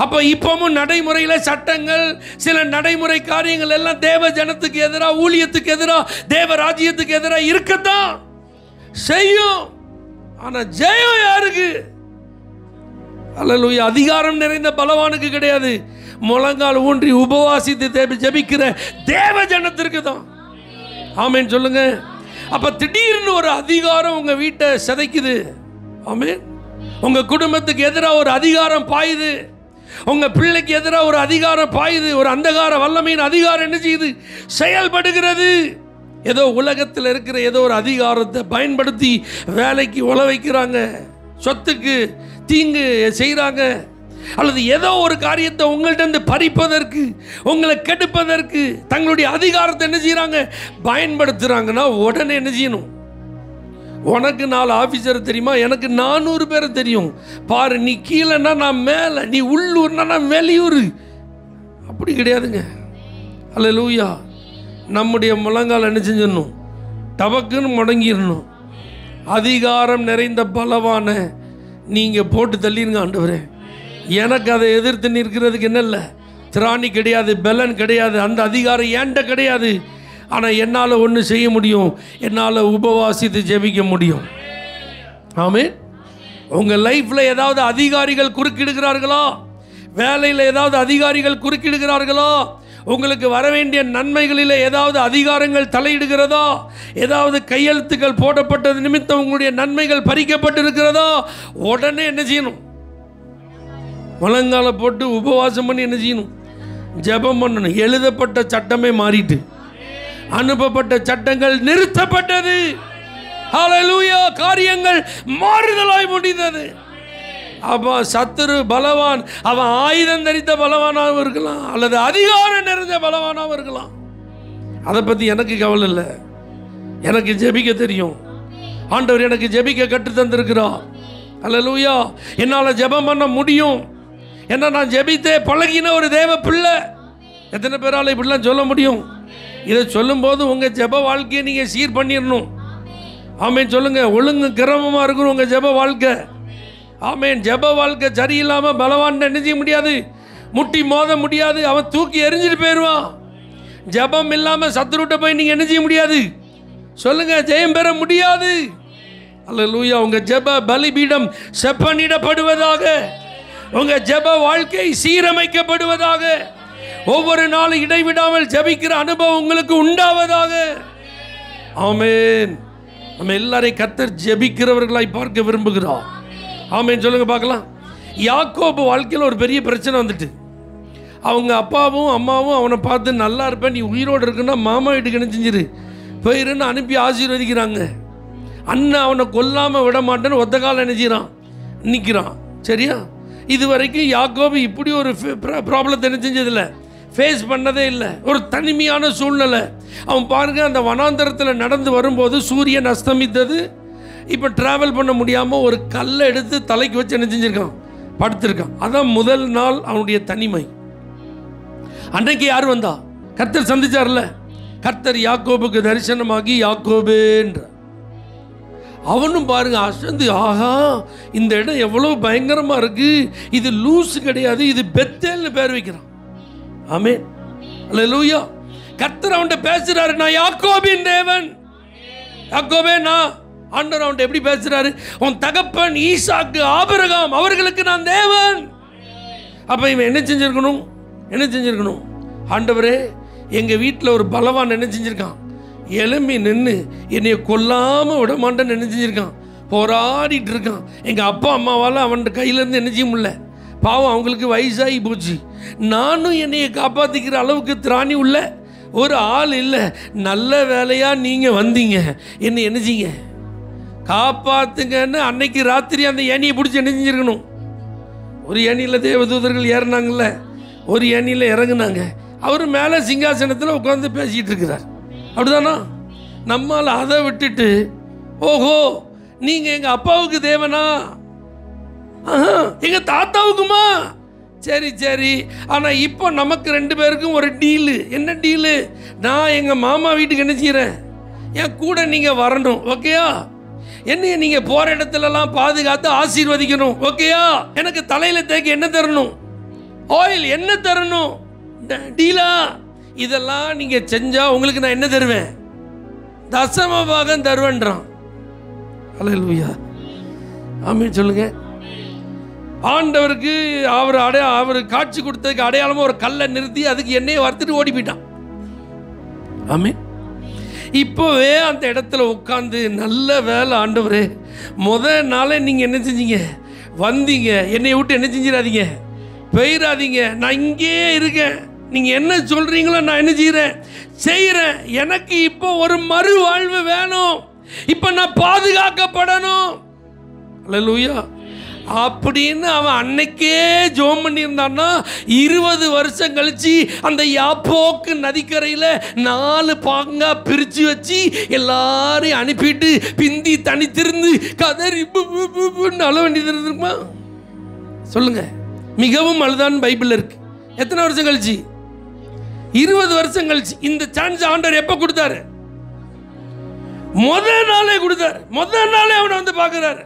அப்போ இப்பவும் நடைமுறையில் சட்டங்கள், சில நடைமுறை காரியங்கள் எல்லாம் தேவ ஜனத்துக்கு எதிராக, ஊழியத்துக்கு எதிராக, தேவ ராஜ்யத்துக்கு எதிராக இருக்கத்தான் செய்யும். ஆனால் ஜெயம் யாருக்கு? அல்லேலூயா. அதிகாரம் நிறைந்த பலவானுக்கு கிடையாது. முழங்கால் ஊன்றி உபவாசித்து ஜெபிக்கிற தேவ ஜனத்திற்கு தான். ஆமென் சொல்லுங்க. அப்ப திடீர்னு ஒரு அதிகாரம் உங்க வீட்டை சிதைக்குது. ஆமென். உங்க குடும்பத்துக்கு எதிராக ஒரு அதிகாரம் பாயுது, உங்க பிள்ளைக்கு எதிராக ஒரு அதிகாரம் பாயுது. ஒரு அந்தகார வல்லமையின் அதிகாரம் என்ன செய்யுது, செயல்படுகிறது. ஏதோ உலகத்தில் இருக்கிற ஏதோ ஒரு அதிகாரத்தை பயன்படுத்தி வேலைக்கு உழ வைக்கிறாங்க, சொத்துக்கு தீங்கு செய்கிறாங்க, அல்லது ஏதோ ஒரு காரியத்தை உங்கள்கிட்ட பறிப்பதற்கு, உங்களை கெடுப்பதற்கு தங்களுடைய அதிகாரத்தை என்ன செய்கிறாங்க, பயன்படுத்துகிறாங்கன்னா உடனே என்ன செய்யணும்? உனக்கு 4 ஆஃபீஸர் தெரியுமா, எனக்கு 400 பேரை தெரியும் பாரு, நீ கீழேன்னா நான் மேலே, நீ உள்ளூர்னா நான் வெளியூர். அப்படி கிடையாதுங்க. அல்லேலூயா. நம்முடைய முழங்கால் என்ன செஞ்சிடணும், டபக்குன்னு முடங்கிடணும். அதிகாரம் நிறைந்த பலவான நீங்கள் போட்டு தள்ளிருங்க. ஆண்டவரே, எனக்கு அதை எதிர்த்து நிற்கிறதுக்கு என்ன இல்லை, திராணி கிடையாது, பலன் கிடையாது, அந்த அதிகாரம் ஏன்ட கிடையாது. ஆனால் என்னால் ஒன்று செய்ய முடியும், என்னால் உபவாசித்து ஜெபிக்க முடியும். ஆமென். உங்கள் லைஃப்பில் ஏதாவது அதிகாரிகள் குறுக்கிடுகிறார்களா? வேலையில் ஏதாவது அதிகாரிகள் குறுக்கிடுகிறார்களா? உங்களுக்கு வர வேண்டிய நன்மைகளில் ஏதாவது அதிகாரங்கள் தலையிடுகிறதா? ஏதாவது கையெழுத்துக்கள் போடப்பட்டது நிமித்தம் உங்களுடைய நன்மைகள் பறிக்கப்பட்டிருக்கிறதா? உடனே என்ன செய்யணும்? முழங்கால போட்டு உபவாசம் பண்ணி என்ன செய்யணும்? ஜெபம் பண்ணணும். எழுதப்பட்ட சட்டமே மாறிட்டு அனுப்பப்பட்ட சட்டங்கள் நிறுத்தப்பட்டது. ஹல்லேலூயா. காரியங்கள் மாறுதலாய் முடிந்தது. அப்போ சத்துரு பலவான், அவன் ஆயுதம் தரித்த பலவானாகவும் இருக்கலாம், அல்லது அதிகாரம் நிறைந்த பலவானாகவும் இருக்கலாம். அதை பற்றி எனக்கு கவலை இல்லை. எனக்கு ஜெபிக்க தெரியும். ஆண்டவர் எனக்கு ஜெபிக்க கற்று தந்திருக்கிறார். ஹல்லேலூயா. என்னால் ஜெபம் பண்ண முடியும். ஏன்னா நான் ஜெபித்தே பழகின ஒரு தேவ பிள்ளை. எத்தனை பேரால் இப்படிலாம் சொல்ல முடியும்? இதை சொல்லும்போது உங்கள் ஜெப வாழ்க்கையை நீங்கள் சீர் பண்ணிடணும். ஆமேன் சொல்லுங்க. ஒழுங்கு கிரமமாக இருக்கணும் உங்கள் ஜெப வாழ்க்கை. ஆமேன். ஜெப வாழ்க்கை சரியில்லாமல் பலவான் என்ன செய்ய முடியாது, முட்டி மோத முடியாது, அவன் தூக்கி எரிஞ்சிட்டு போயிடுவான். ஜெபம் இல்லாமல் சத்துருட்ட போய் நீங்கள் என்ன செய்ய முடியாது? சொல்லுங்க, ஜெயம் பெற முடியாது. அல்லேலூயா. உங்கள் ஜெப பலிபீடம் செப்பனிடப்படுவதாக, உங்கள் ஜெப வாழ்க்கை சீரமைக்கப்படுவதாக, ஒவ்வொரு நாளும் இடைவிடாமல் ஜெபிக்கிற அனுபவம் உங்களுக்கு உண்டாவதாக. ஆமேன். நம்ம எல்லாரையும் கர்த்தர் ஜெபிக்கிறவர்களாய் பார்க்க விரும்புகிறார். ஆமேன் சொல்லுங்க பார்க்கலாம். யாக்கோபு வாழ்க்கையில் ஒரு பெரிய பிரச்சனை வந்துட்டு, அவங்க அப்பாவும் அம்மாவும் அவனை பார்த்து நல்லா இருப்பேன், நீ உயிரோடு இருக்குன்னா மாமா வீட்டுக்கு என்ன செஞ்சிரு போயிருன்னு அனுப்பி ஆசீர்வதிக்கிறாங்க. அண்ணன் அவனை கொல்லாமல் விட மாட்டேன்னு ஒத்த காலம் என்ன செய்கிறான், நிற்கிறான். சரியா? இது வரைக்கும் யாக்கோபு இப்படி ஒரு ப்ராப்ளத்தை என்ன செஞ்சதில்லை, ஃபேஸ் பண்ணதே இல்லை. ஒரு தனிமையான சூழ்நிலை. அவன் பாருங்க, அந்த வனாந்தரத்தில் நடந்து வரும்போது சூரியன் அஸ்தமித்தது. இப்போ ட்ராவல் பண்ண முடியாமல் ஒரு கல்லை எடுத்து தலைக்கு வச்சு என்ன செஞ்சுருக்கான், படுத்திருக்கான். அதான் முதல் நாள் அவனுடைய தனிமை. அன்றைக்கு யார் வந்தா? கர்த்தர் சந்திச்சார்ல. கர்த்தர் யாக்கோபுக்கு தரிசனமாகி யாக்கோபேன்ற. அவனும் பாருங்க அசந்து, ஆஹா இந்த இடம் எவ்வளோ பயங்கரமாக இருக்கு, இது லூஸ் கிடையாது, இது பெத்தேல்னு பேர் வைக்கிறான். ஆமென். அல்லேலூயா. கர்த்தர் அவன்கிட்ட பேசுறாரு, நான் யாக்கோபின் தேவன். யாக்கோபே நான். ஆண்டவர் அவன்கிட்ட எப்படி பேசுறாரு? உன் தகப்பன் ஈசாக்கு ஆபிரகாம் அவர்களுக்கு நான் தேவன். அப்ப இவன் என்ன செஞ்சிருக்கணும்? என்ன செஞ்சிருக்கணும்? ஆண்டவரே, எங்க வீட்டில் ஒரு பலவான் என்ன செஞ்சிருக்கான், எலும்பி நின்று என்னைய கொல்லாமல் விட மாட்டேன்னு என்ன செஞ்சிருக்கான், போராடிட்டு இருக்கான். எங்கள் அப்பா அம்மாவால் அவன் கையிலேருந்து என்ன செய்ய முடியல, பாவம் அவங்களுக்கு வயசாகி போச்சு. நானும் என்னையை காப்பாற்றிக்கிற அளவுக்கு திராணி உள்ள ஒரு ஆள் இல்லை. நல்ல வேலையாக நீங்கள் வந்தீங்க, என்னை என்ன செய்யுங்க, காப்பாற்றுங்கன்னு அன்னைக்கு ராத்திரி அந்த ஏணியை பிடிச்சி என்ன செஞ்சுருக்கணும். ஒரு ஏணியில் தேவதூதர்கள் ஏறினாங்கல்ல, ஒரு ஏணியில் இறங்குனாங்க. அவர் மேலே சிங்காசனத்தில் உட்காந்து பேசிகிட்டு இருக்கிறார். அப்படிதானா? நம்மால் அதை விட்டுட்டு, ஓஹோ நீங்கள் எங்கள் அப்பாவுக்கு தேவனா, எங்கள் தாத்தாவுக்குமா, சரி சரி. ஆனால் இப்போ நமக்கு ரெண்டு பேருக்கும் ஒரு டீலு. என்ன டீலு? நான் எங்கள் மாமா வீட்டுக்கு என்ன செய்கிறேன், என் கூட நீங்கள் வரணும், ஓகேயா? என்னைய நீங்கள் போகிற இடத்துலலாம் பாதுகாத்து ஆசீர்வதிக்கணும், ஓகேயா? எனக்கு தலையில் தேக்க என்ன தரணும், ஆயில் என்ன தரணும், டீலா? இதெல்லாம் நீங்கள் செஞ்சால் உங்களுக்கு நான் என்ன தருவேன், தசம பாகம் தருவேன்றான். அல்லேலூயா. ஆமென் சொல்லுங்க. ஆண்டவருக்கு அவர் காட்சி கொடுத்ததுக்கு அடையாளமாக ஒரு கல்லை நிறுத்தி அதுக்கு எண்ணெயை வறுத்துட்டு ஓடி போயிட்டான். ஆமென். இப்போவே அந்த இடத்துல உட்காந்து, நல்ல வேலை ஆண்டவரே, முதல் நாளே நீங்கள் என்ன செஞ்சீங்க, வந்தீங்க, என்னை விட்டு என்ன செஞ்சிடாதீங்க, போயிடாதீங்க, நான் இங்கேயே இருக்கேன், நீங்கள் என்ன சொல்கிறீங்களோ நான் என்ன செய்கிறேன். எனக்கு இப்போ ஒரு மறு வாழ்வு வேணும், இப்போ நான் பாதுகாக்கப்படணும். அல்லேலூயா. அப்படின்னு அவன் அன்னைக்கே ஜோம் பண்ணியிருந்தான்னா 20 வருஷம் கழிச்சு அந்த யாப்போக்கு நதிக்கரையில் 4 பாங்கா பிரித்து வச்சு எல்லாரையும் அனுப்பிட்டு பிந்தி தனித்திருந்து கதறி அழ வேண்டியது இருக்குமா? சொல்லுங்க. மிகவும் அழுதான்னு பைபிள் இருக்கு. எத்தனை வருஷம் கழிச்சு? 20 வருஷம் கழிச்சு. இந்த சான்ஸ் ஆண்டவர் எப்போ கொடுத்தாரு? முதல் நாளே கொடுத்தாரு. முதல் நாளே அவனை வந்து பார்க்குறாரு.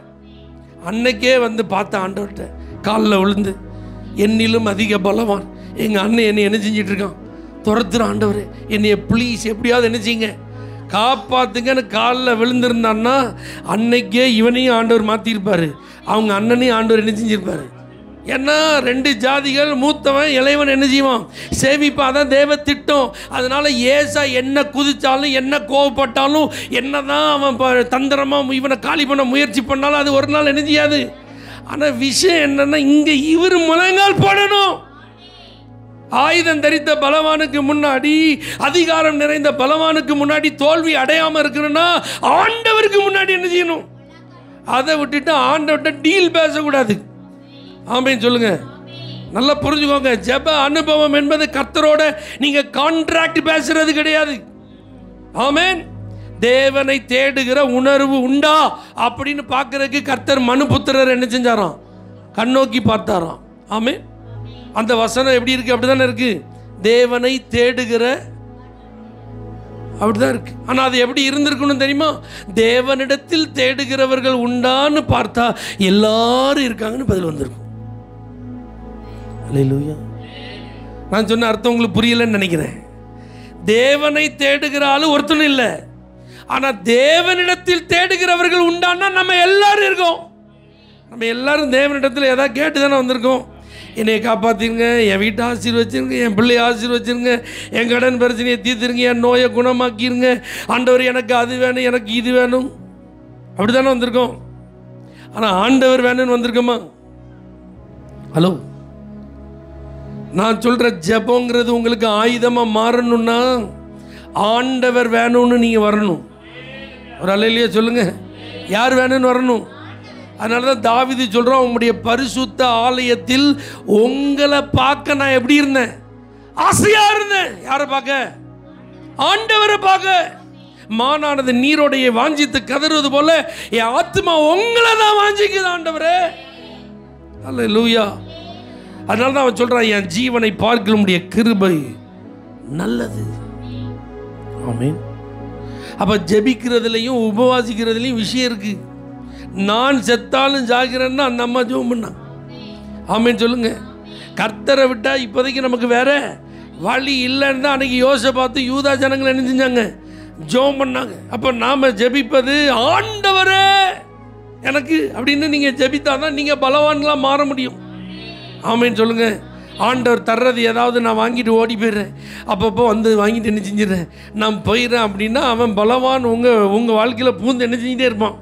அன்னைக்கே வந்து பார்த்த ஆண்டவர்கிட்ட காலில் விழுந்து, என்னிலும் அதிக பலவான் எங்கள் அண்ணன் என்னை என்ன செஞ்சிட்ருக்கான், துரத்துற ஆண்டவர் என்னைய ப்ளீஸ் எப்படியாவது என்ன செய்யுங்க, காப்பாற்றுங்கன்னு காலில் விழுந்திருந்தான்னா அன்னைக்கே இவனையும் ஆண்டவர் மாற்றிருப்பார், அவங்க அண்ணனையும் ஆண்டவர் என்ன செஞ்சிருப்பார். ஏன்னா 2 ஜாதிகள், மூத்தவன் இளைவன் என்ன செய்வான், சேமிப்பா. அதான் தேவ திட்டம். அதனால ஏசா என்ன குதிச்சாலும் என்ன கோவப்பட்டாலும் என்னதான் அவன் தந்திரமாக இவனை காலி பண்ண முயற்சி பண்ணாலும் அது ஒரு நாள் என்ன செய்யாது. ஆனால் விஷயம் என்னன்னா, இங்கே இவர் முழங்கால் போடணும். ஆயுதம் தரித்த பலவானுக்கு முன்னாடி, அதிகாரம் நிறைந்த பலவானுக்கு முன்னாடி தோல்வி அடையாமல் இருக்கணும்னா ஆண்டவருக்கு முன்னாடி என்ன செய்யணும். அதை விட்டுட்டு ஆண்டவர்கிட்ட டீல் பேசக்கூடாது. ஆமென் சொல்லுங்க. நல்லா புரிஞ்சுக்கோங்க. ஜெப அனுபவம் என்பது கர்த்தரோட நீங்க கான்ட்ராக்ட் பேசுறது கிடையாது. ஆமென். தேவனை தேடுகிற உணர்வு உண்டா அப்படின்னு பார்க்கறதுக்கு கர்த்தர் மனுபுத்திரர் என்ன செஞ்சாராம், கண்ணோக்கி பார்த்தாராம். ஆமென். அந்த வசனம் எப்படி இருக்கு, அப்படிதானே இருக்கு. தேவனை தேடுகிற அப்படிதான் இருக்கு. ஆனால் அது எப்படி இருந்திருக்கணும் தெரியுமா, தேவனிடத்தில் தேடுகிறவர்கள் உண்டான்னு பார்த்தா எல்லாரும் இருக்காங்கன்னு பதில் வந்திருக்கும். அல்லேலூயா. நான் சொன்ன அர்த்தம் உங்களுக்கு புரியலன்னு நினைக்கிறேன். தேவனை தேடுகிற ஆளு ஒருத்தனும் இல்லை, ஆனால் தேவனிடத்தில் தேடுகிறவர்கள் உண்டான்னா நம்ம எல்லாரும் இருக்கோம். நம்ம எல்லாரும் தேவனிடத்தில் ஏதாவது கேட்டு தானே வந்திருக்கோம். என்னை காப்பாற்றிருங்க, என் வீட்டை ஆசீர்வச்சிருங்க, என் பிள்ளையை ஆசீர்வச்சிருங்க, என் கடன் பிரச்சனையை தீர்த்துருங்க, என் நோயை குணமாக்கிருங்க, ஆண்டவர் எனக்கு அது வேணும், எனக்கு இது வேணும், அப்படி தானே வந்திருக்கோம். ஆனால் ஆண்டவர் வேணும்னு வந்திருக்கோமா? ஹலோ, நான் சொல்கிற ஜெபங்கிறது உங்களுக்கு ஆயுதமாக மாறணும்னா ஆண்டவர் வேணும்னு நீங்கள் வரணும். ஒரு அல்லேலூயா சொல்லுங்கள். யார் வேணும்னு வரணும்? அதனால தான் தாவீது சொல்கிறான், உம்முடைய பரிசுத்த ஆலயத்தில் உங்களை பார்க்க நான் எப்படி இருந்தேன், ஆசையாக இருந்தேன். யாரை பார்க்க? ஆண்டவரை பார்க்க. மானானது நீரோடைய வாஞ்சித்து கதறுவது போல என் ஆத்மா உங்களை தான் வாஞ்சிக்குது ஆண்டவரே. அல்லேலூயா. அதனால தான் அவன் சொல்கிறான், என் ஜீவனை பார்க்க உம்முடைய கிருபை நல்லது. ஆமென். அப்போ ஜெபிக்கிறதுலையும் உபவாசிக்கிறதுலையும் விஷயம் இருக்குது. நான் செத்தாலும் ஜாகிறேன்னா அந்த அம்மா ஜெபம் பண்ணான். ஆமென் சொல்லுங்க. கர்த்தரை விட்டால் இப்போதைக்கு நமக்கு வேற வழி இல்லைன்னு தான் அன்றைக்கி யோசை பார்த்து யூதா ஜனங்கள் என்ன செஞ்சாங்க, ஜெபம் பண்ணாங்க. அப்போ நாம் ஜெபிப்பது ஆண்டவரே எனக்கு அப்படின்னு நீங்கள் ஜெபித்தா தான் நீங்கள் பலவான்களாக மாற முடியும். ஆமென் சொல்லுங்க. ஆண்டவர் தர்றது ஏதாவது நான் வாங்கிட்டு ஓடி போயிடுறேன், அப்பப்போ வந்து வாங்கிட்டு என்ன செஞ்சிடறேன், நான் போயிடுறேன் அப்படின்னா அவன் பலவான் உங்கள் வாழ்க்கையில் பூந்து என்ன செஞ்சிட்டே இருப்பான்,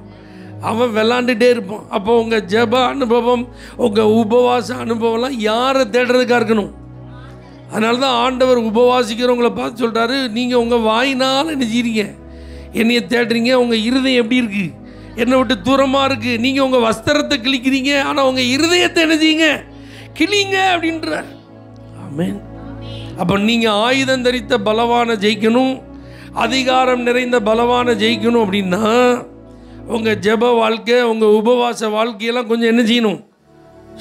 அவன் விளாண்டுட்டே இருப்பான். அப்போ உங்கள் ஜெப அனுபவம், உங்கள் உபவாச அனுபவம்லாம் யாரை தேடுறதுக்காக இருக்கணும். அதனால தான் ஆண்டவர் உபவாசிக்கிறவங்களை பார்த்து சொல்கிறாரு, நீங்கள் உங்கள் வாயினால் என்ன செய்றீங்க, என்னையை தேடுறீங்க, உங்கள் இருதயம் எப்படி இருக்குது, என்னை விட்டு தூரமாக இருக்குது. நீங்கள் உங்கள் வஸ்திரத்தை கிழிக்கிறீங்க, ஆனால் உங்கள் இருதயத்தை என்ன செய்யுங்க, கிளிங்க அப்படின்றார். ஆமென். அப்போ நீங்கள் ஆயுதம் தரித்த பலவான ஜெயிக்கணும், அதிகாரம் நிறைந்த பலவான ஜெயிக்கணும் அப்படின்னா உங்கள் ஜெப வாழ்க்கை, உங்கள் உபவாச வாழ்க்கையெல்லாம் கொஞ்சம் என்ன செய்யணும்,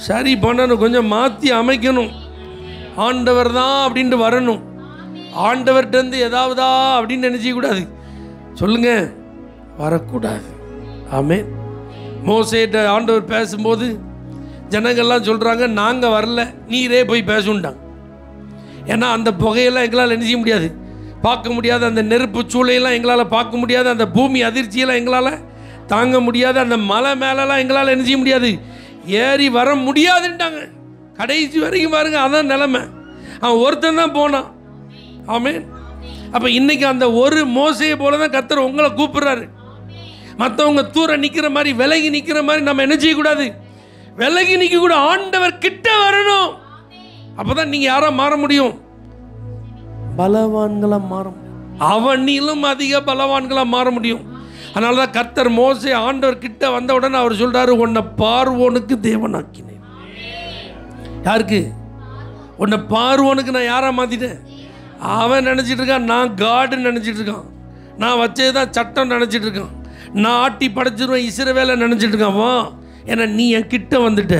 சரி பண்ணணும், கொஞ்சம் மாற்றி அமைக்கணும். ஆண்டவர் தான் அப்படின்ட்டு வரணும். ஆண்டவர்கிட்டருந்து ஏதாவதா அப்படின்னு நினச்சிக்கூடாது. சொல்லுங்க, வரக்கூடாது. ஆமென். மோசேட்ட ஆண்டவர் பேசும்போது ஜனங்கள்லாம் சொல்கிறாங்க, நாங்கள் வரல, நீரே போய் பேசுண்டாங்க. ஏன்னா அந்த புகையெல்லாம் எங்களால் என்ன செய்ய முடியாது, பார்க்க முடியாது. அந்த நெருப்பு சூளையெல்லாம் எங்களால் பார்க்க முடியாது. அந்த பூமி அதிர்ச்சியெல்லாம் எங்களால் தாங்க முடியாது. அந்த மலை மேலெல்லாம் எங்களால் என்ன செய்ய முடியாது, ஏறி வர முடியாதுன்ட்டாங்க. கடைசி வரைக்கும் பாருங்க, அதான் நிலைமை. அவன் ஒருத்தன் தான் போனான். ஆமென். அப்போ இன்னைக்கு அந்த ஒரு மோசையை போல தான் கர்த்தர் உங்களை கூப்பிடுறாரு. மற்றவங்க தூர நிற்கிற மாதிரி, விலகி நிற்கிற மாதிரி நம்ம என்ன செய்யக்கூடாது, விலகி நிற்க கூட. ஆண்டவர் கிட்ட வரணும். அப்போதான் நீங்கள் யாரா மாற முடியும், பலவான்களாக மாற முடியும். அவனிலும் அதிக பலவான்களாக மாற முடியும். அதனால தான் கர்த்தர் மோசே ஆண்டவர் கிட்ட வந்த உடனே அவர் சொல்றாரு, உன்னை பார்வோனுக்கு தேவனாக்கினேன். யாருக்கு? உன்னை பார்வோனுக்கு நான் யாரா மாத்திட்டேன். அவன் நினைச்சிட்டு இருக்கான் நான் காடுன்னு நினைச்சிட்டு இருக்கான். நான் வச்சதுதான் சட்டம் நினைச்சிட்டு இருக்கான். நான் ஆட்டி படைச்சிருவேன் இஸ்ரவேலை நினைச்சிட்டு இருக்கான். வா, ஏன்னா நீ என் கிட்ட வந்துட்ட,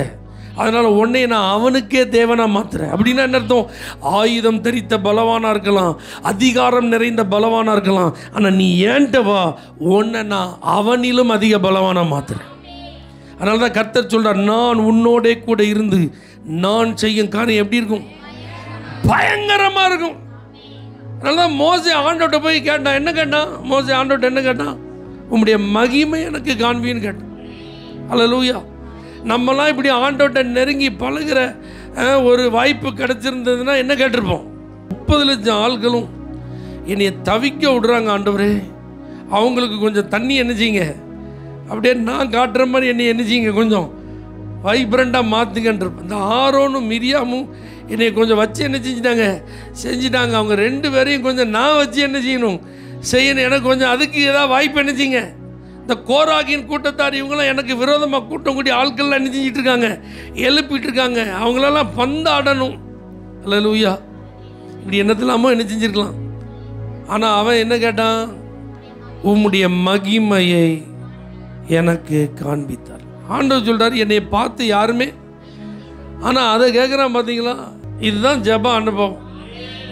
அதனால உன்னை நான் அவனுக்கே தேவனா மாத்துறேன். அப்படின்னா என்ன அர்த்தம்? ஆயுதம் தரித்த பலவானா இருக்கலாம், அதிகாரம் நிறைந்த பலவானா இருக்கலாம், ஆனால் நீ ஏன்ட்ட வா, உன்னை நான் அவனிலும் அதிக பலவானா மாத்துறேன். அதனால தான் கர்த்தர் சொல்றார், நான் உன்னோடே கூட இருந்து நான் செய்யும் காரியம் எப்படி இருக்கும், பயங்கரமாக இருக்கும். அதனால மோசே ஆண்டோட்ட போய் கேட்டான். என்ன கேட்டான் மோசே ஆண்டோட்ட? என்ன கேட்டான்? உம்முடைய மகிமை எனக்கு காண்பின்னு கேட்டான். அல்லேலூயா. நம்மலாம் இப்படி ஆண்டோட்ட நெருங்கி பழகிற ஒரு வாய்ப்பு கிடைச்சிருந்ததுன்னா என்ன கேட்டிருப்போம்? 30 லட்சம் ஆள்களும் என்னைய தவிக்க விடுறாங்க ஆண்டவரே, அவங்களுக்கு கொஞ்சம் தண்ணி என்ன செய்யுங்க, அப்படியே நான் காட்டுற மாதிரி என்னை என்ன செய்யுங்க, கொஞ்சம் வைப்ரண்ட்டாக மாற்றுங்கன்றிருப்பேன். இந்த ஆரோனும் மிரியாமும் என்னை கொஞ்சம் வச்சு என்ன செஞ்சுட்டாங்க. அவங்க 2 பேரையும் கொஞ்சம் நான் வச்சு என்ன செய்யணும், செய்யணும். எனக்கு கொஞ்சம் அதுக்கு ஏதாவது வாய்ப்பு என்ன செய்யுங்க. இந்த கோராகின் கூட்டத்தார் இவங்களாம் எனக்கு விரோதமாக கூட்டம் கூட்டி ஆட்கள்லாம் என்ன செஞ்சிட்டு இருக்காங்க, எழுப்பிட்டு இருக்காங்க. அவங்களெல்லாம் பந்தாடணும். அல்லேலூயா. இப்படி என்னத்திலாமோ என்ன செஞ்சுருக்கலாம். ஆனால் அவன் என்ன கேட்டான்? உம்முடைய மகிமையை எனக்கு காண்பித்தார். ஆண்டவர் சொல்கிறார், என்னை பார்த்து யாருமே. ஆனால் அதை கேட்குறான் பார்த்தீங்களா? இதுதான் ஜெப அனுபவம்.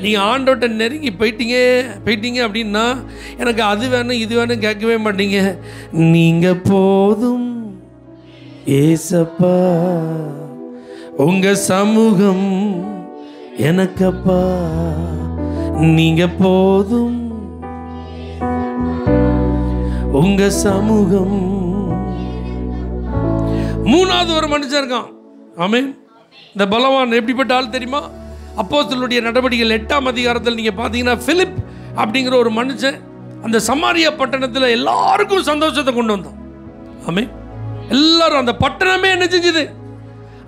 நீங்கள் ஆண்டோட்ட நெருங்கி போயிட்டீங்க அப்படின்னா எனக்கு அது வேணும் இது வேணும் கேட்கவே மாட்டீங்க. நீங்கள் போதும் ஏசப்பா, உங்கள் சமூகம் எனக்கப்பா, நீங்கள் போதும் உங்கள் சமூகம். மூணாவது ஒரு மனுஷன் இருக்கான். ஆமென். இந்த பலவான் எப்படிப்பட்ட ஆள் தெரியுமா? அப்போஸ்தலருடைய நடவடிக்கைகள் 8ஆம் அதிகாரத்தில் நீங்கள் பார்த்தீங்கன்னா, பிலிப் அப்படிங்கிற ஒரு மனுஷன் அந்த சமாரியா பட்டணத்தில் எல்லாருக்கும் சந்தோஷத்தை கொண்டு வந்தான். ஆமென். எல்லாரும் அந்த பட்டணமே என்ன செஞ்சுது.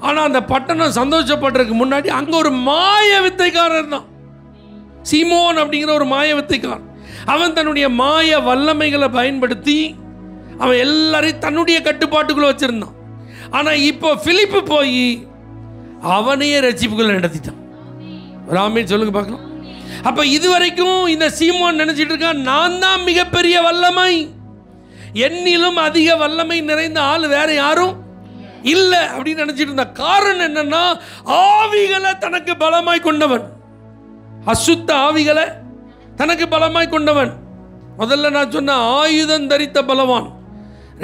ஆனால் அந்த பட்டணம் சந்தோஷப்படுறதுக்கு முன்னாடி அங்கே ஒரு மாய வித்தைக்காரர் தான், சீமோன் அப்படிங்கிற ஒரு மாய வித்தைக்காரன். அவன் தன்னுடைய மாய வல்லமைகளை பயன்படுத்தி அவன் எல்லாரையும் தன்னுடைய கட்டுப்பாட்டுக்குள்ளே வச்சிருந்தான். ஆனால் இப்போ பிலிப்பு போய் அவனையே ரட்சிப்புக்குள்ள நடத்திட்டான். ராமே சொல்லுங்க பார்க்கலாம். அப்போ இதுவரைக்கும் இந்த சீமோன் நினைச்சிட்டு இருக்கான், நான் தான் மிகப்பெரிய வல்லமை, என்னிலும் அதிக வல்லமை நிறைந்த ஆள் வேற யாரும் இல்லை அப்படின்னு நினைச்சிட்டு இருந்தா. காரணம் என்னன்னா, ஆவிகளை தனக்கு பலமாய் கொண்டவன், அசுத்த ஆவிகளை தனக்கு பலமாய் கொண்டவன். முதல்ல நான் சொன்ன ஆயுதம் தரித்த பலவான்,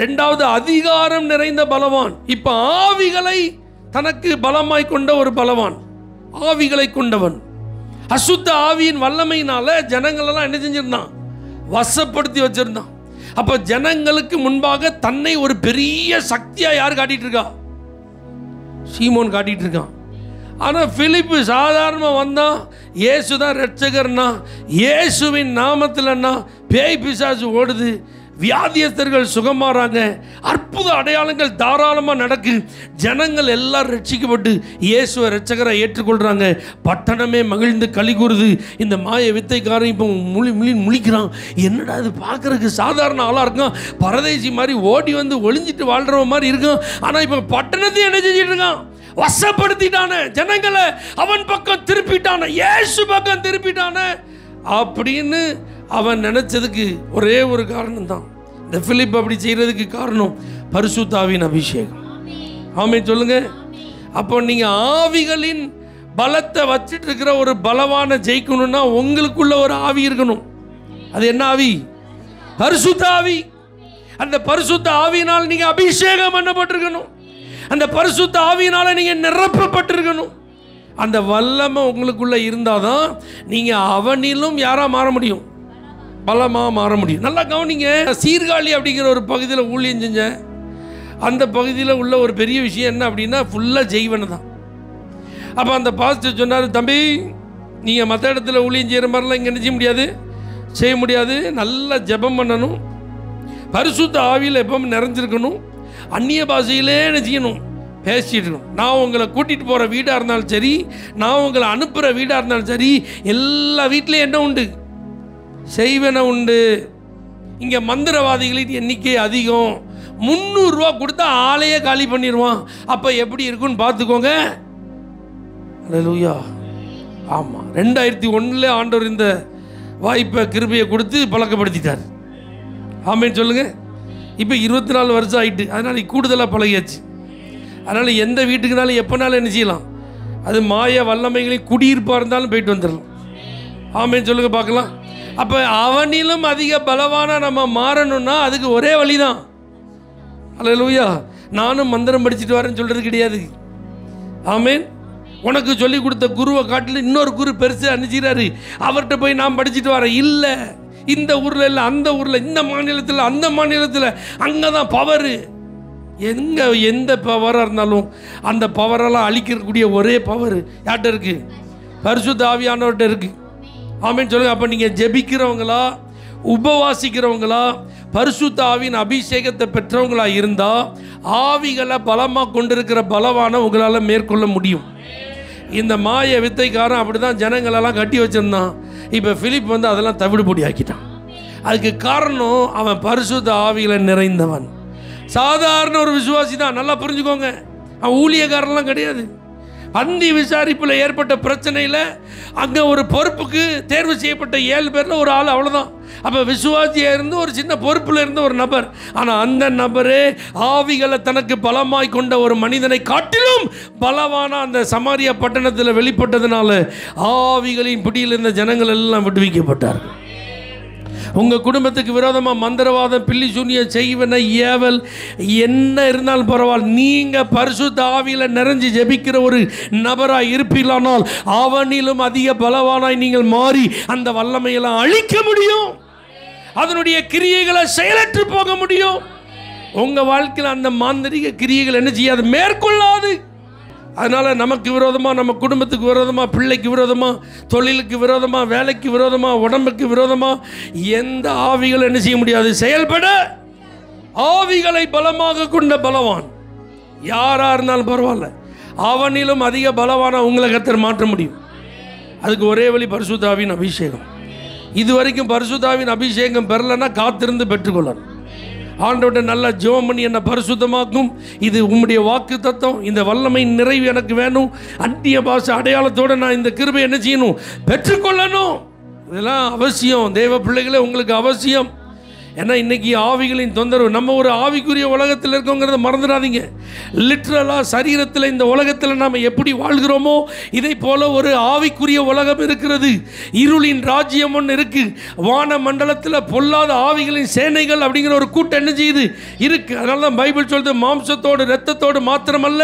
2வது அதிகாரம் நிறைந்த பலவான், இப்ப ஆவிகளை தனக்கு பலமாய் கொண்ட ஒரு பலவான், ஆவிகளை கொண்டவன். அசுத்த ஆவியின் வல்லமையினால ஜனங்களெல்லாம் என்ன செஞ்சிருந்தான், வசப்படுத்தி வச்சிருந்தான். அப்ப ஜனங்களுக்கு முன்பாக தன்னை ஒரு பெரிய சக்தியா யார் காட்டிட்டு இருக்கா? சீமோன் காட்டிட்டு இருக்கான். ஆனால் பிலிப்பு சாதாரணமாக வந்தான், இயேசு தான் ரட்சகர்னா, இயேசுவின் நாமத்தில்னா பேய் பிசாசு ஓடுது, வியாதியஸ்தர்கள் சுகமாறாங்க, அற்புத அடையாளங்கள் தாராளமாக நடக்கு, ஜனங்கள் எல்லாம் ரட்சிக்கப்பட்டு இயேசுவை ரட்சகரை ஏற்றுக்கொள்கிறாங்க, பட்டணமே மகிழ்ந்து களி கூறுது. இந்த மாய வித்தைக்காரன் இப்போ முழிக்கிறான். என்னடா இது, பார்க்குறதுக்கு சாதாரண ஆளாக இருக்கான், பரதேசி மாதிரி ஓடி வந்து ஒளிஞ்சிட்டு வாழ்கிற மாதிரி இருக்கான். ஆனால் இப்போ பட்டணத்தையும் என்ன செஞ்சிட்டு இருக்கான், வசப்படுத்திட்டான, ஜனங்களை அவன் பக்கம் திருப்பிட்டான, இயேசு பக்கம் திருப்பிட்டான அப்படின்னு அவன் நினைச்சதுக்கு ஒரே ஒரு காரணம் தான். இந்த பிலிப் அப்படி செய்யறதுக்கு காரணம் பரிசுத்த ஆவியின் அபிஷேகம். ஆமென் சொல்லுங்க. அப்போ நீங்க ஆவிகளின் பலத்தை வச்சிட்டு இருக்கிற ஒரு பலவான ஜெயிக்கணும்னா உங்களுக்குள்ள ஒரு ஆவி இருக்கணும். அது என்ன ஆவி? பரிசுத்த ஆவி. அந்த பரிசுத்த ஆவியினால் நீங்க அபிஷேகம் பண்ணப்பட்டிருக்கணும். அந்த பரிசுத்த ஆவியினால நீங்க நிரப்பப்பட்டிருக்கணும். அந்த வல்லமை உங்களுக்குள்ள இருந்தாதான் நீங்க அவனிலும் யாரா மாற முடியும், பலமா மாற முடியும். நல்லா கவனிங்க. சீர்காழி அப்படிங்கிற ஒரு பகுதியில் ஊழியம் செஞ்சேன். அந்த பகுதியில் உள்ள ஒரு பெரிய விஷயம் என்ன அப்படின்னா, ஃபுல்லாக ஜெய்வனை தான். அப்போ அந்த பாஸ்டர் சொன்னார், தம்பி நீங்கள் மற்ற இடத்துல ஊழியம் செய்கிற மாதிரிலாம் இங்கே என்ன செய்ய முடியாது, நல்லா ஜெபம் பண்ணணும், பரிசுத்த ஆவியில் எப்பவும் நிறைஞ்சிருக்கணும், அந்நிய பாஷையிலே என்ன செய்யணும், பேசிட்டு இருக்கணும். நான் உங்களை கூட்டிகிட்டு போகிற வீடாக இருந்தாலும் சரி, நான் உங்களை அனுப்புகிற வீடாக இருந்தாலும் சரி, எல்லா வீட்லேயும் என்ன உண்டு, செய்வன உண்டு. இங்கே மந்திரவாதிகளின் எண்ணிக்கை அதிகம். 300 ரூபா கொடுத்தா ஆளையே காலி பண்ணிடுவான். அப்போ எப்படி இருக்குன்னு பார்த்துக்கோங்க. அல்லேலூயா. ஆமாம், 2001 ஆண்டவர் இந்த வாய்ப்பை கிருபையை கொடுத்து பழக்கப்படுத்திட்டார். ஆமென் சொல்லுங்க. இப்போ 24 வருஷம் ஆகிட்டு, அதனால் கூடுதலாக பழகியாச்சு. அதனால் எந்த வீட்டுக்குனாலும் எப்போனாலும் என்ன செய்யலாம், அது மாய வல்லமைகளின் குடியிருப்பாக இருந்தாலும் போயிட்டு வந்துடலாம். ஆமென் சொல்லுங்க பார்க்கலாம். அப்போ அவனிலும் அதிக பலவான நம்ம மாறணும்னா அதுக்கு ஒரே வழிதான். அல்லேலூயா. நானும் மந்திரம் படிச்சுட்டு வரேன்னு சொல்கிறது கிடையாது. ஆமென். உனக்கு சொல்லி கொடுத்த குருவை காட்டில் இன்னொரு குரு பெருசு அனுப்பிச்சிறாரு, அவர்கிட்ட போய் நான் படிச்சுட்டு வரேன். இல்லை, இந்த ஊரில் இல்லை, அந்த ஊரில், இந்த மாநிலத்தில், அந்த மாநிலத்தில், அங்கே தான் பவரு. எந்த பவராக இருந்தாலும் அந்த பவரெல்லாம் அழிக்கக்கூடிய ஒரே பவர் யார்கிட்ட இருக்கு? பரிசுத்த ஆவியானவர்கிட்ட இருக்கு. ஆமென் சொல்லுங்க. அப்போ நீங்கள் ஜெபிக்கிறவங்களா, உபவாசிக்கிறவங்களா, பரிசுத்த ஆவியின் அபிஷேகத்தை பெற்றவங்களா இருந்தால் ஆவிகளை பலமாக கொண்டிருக்கிற பலவான உங்களால் மேற்கொள்ள முடியும். இந்த மாய வித்தைக்காரன் அப்படி தான் ஜனங்களெல்லாம் கட்டி வச்சிருந்தான். இப்போ பிலிப் வந்து அதெல்லாம் தவிடுபொடி ஆக்கிட்டான். அதுக்கு காரணம் அவன் பரிசுத்த ஆவியில் நிறைந்தவன். சாதாரண ஒரு விசுவாசி தான், நல்லா புரிஞ்சுக்கோங்க. அவன் ஊழியக்காரன்லாம் கிடையாது. அந்தி விசாரிப்பில் ஏற்பட்ட பிரச்சனையில் அங்கே ஒரு பொறுப்புக்கு தேர்வு செய்யப்பட்ட 7 பேரில் ஒரு ஆள், அவ்வளோதான். அப்போ விசுவாசியாக இருந்து ஒரு சின்ன பொறுப்பில் இருந்த ஒரு நபர். ஆனால் அந்த நபரே ஆவிகளை தனக்கு பலமாய் கொண்ட ஒரு மனிதனை காட்டிலும் பலவான அந்த சமாரியா பட்டணத்தில் வெளிப்பட்டதுனால ஆவிகளின் பிடியில் இருந்த ஜனங்கள் எல்லாம் விடுவிக்கப்பட்டார்கள். உங்கள் குடும்பத்துக்கு விரோதமாக மந்திரவாதம், பில்லி சூனிய செய்வன, ஏவல் என்ன இருந்தாலும் பரவாயில்ல, நீங்கள் பரிசுத்த ஆவியில் நிறைஞ்சு ஜெபிக்கிற ஒரு நபராக இருப்பீர்களானால் அவனிலும் அதிக பலவானாய் நீங்கள் மாறி அந்த வல்லமையெல்லாம் அழிக்க முடியும். அதனுடைய கிரியைகளை செயலற்று போக முடியும். உங்கள் வாழ்க்கையில் அந்த மாந்திரிக கிரியைகள் என்ன செய்யாது? மேற்கொள்ளாது. அதனால் நமக்கு விரோதமாக, நம்ம குடும்பத்துக்கு விரோதமாக, பிள்ளைக்கு விரோதமாக, தொழிலுக்கு விரோதமாக, வேலைக்கு விரோதமாக, உடம்புக்கு விரோதமாக எந்த ஆவிகள் என்ன செய்ய முடியாது? செயல்பட. ஆவிகளை பலமாக கொண்ட பலவான் யாராக இருந்தாலும் பரவாயில்ல, அவனிலும் அதிக பலவான உங்களை கர்த்தர் மாற்ற முடியும். அதுக்கு ஒரே வழி பரிசுத்த ஆவியின் அபிஷேகம். இதுவரைக்கும் பரிசுத்த ஆவியின் அபிஷேகம் பெறலைன்னா காத்திருந்து பெற்றுக்கொள்ளணும். ஆண்டவர்கிட்ட நல்லா ஜெபம் பண்ணி என்னை பரிசுத்தமாக்கும், இது உம்முடைய வாக்கு தத்தம், இந்த வல்லமை நிறைவு எனக்கு வேணும், அந்நிய பாஷை அடையாளத்தோடு நான் இந்த கிருபை என்ன செய்யணும்? பெற்றுக்கொள்ளணும். இதெல்லாம் அவசியம். தேவ பிள்ளைகளே, உங்களுக்கு அவசியம். ஏன்னா இன்றைக்கி ஆவிகளின் தொந்தரவு. நம்ம ஒரு ஆவிக்குரிய உலகத்தில் இருக்கோங்கிறத மறந்துடாதீங்க. லிட்ரலாக சரீரத்தில் இந்த உலகத்தில் நாம் எப்படி வாழ்கிறோமோ இதை போல் ஒரு ஆவிக்குரிய உலகம் இருக்கிறது. இருளின் ராஜ்யம் ஒன்று இருக்குது. வான மண்டலத்தில் பொல்லாத ஆவிகளின் சேனைகள் அப்படிங்கிற ஒரு கூட்டம் என்ன செய்யுது? இருக்குது. அதனால தான் பைபிள் சொல்லுது, மாம்சத்தோடு இரத்தத்தோடு மாத்திரமல்ல,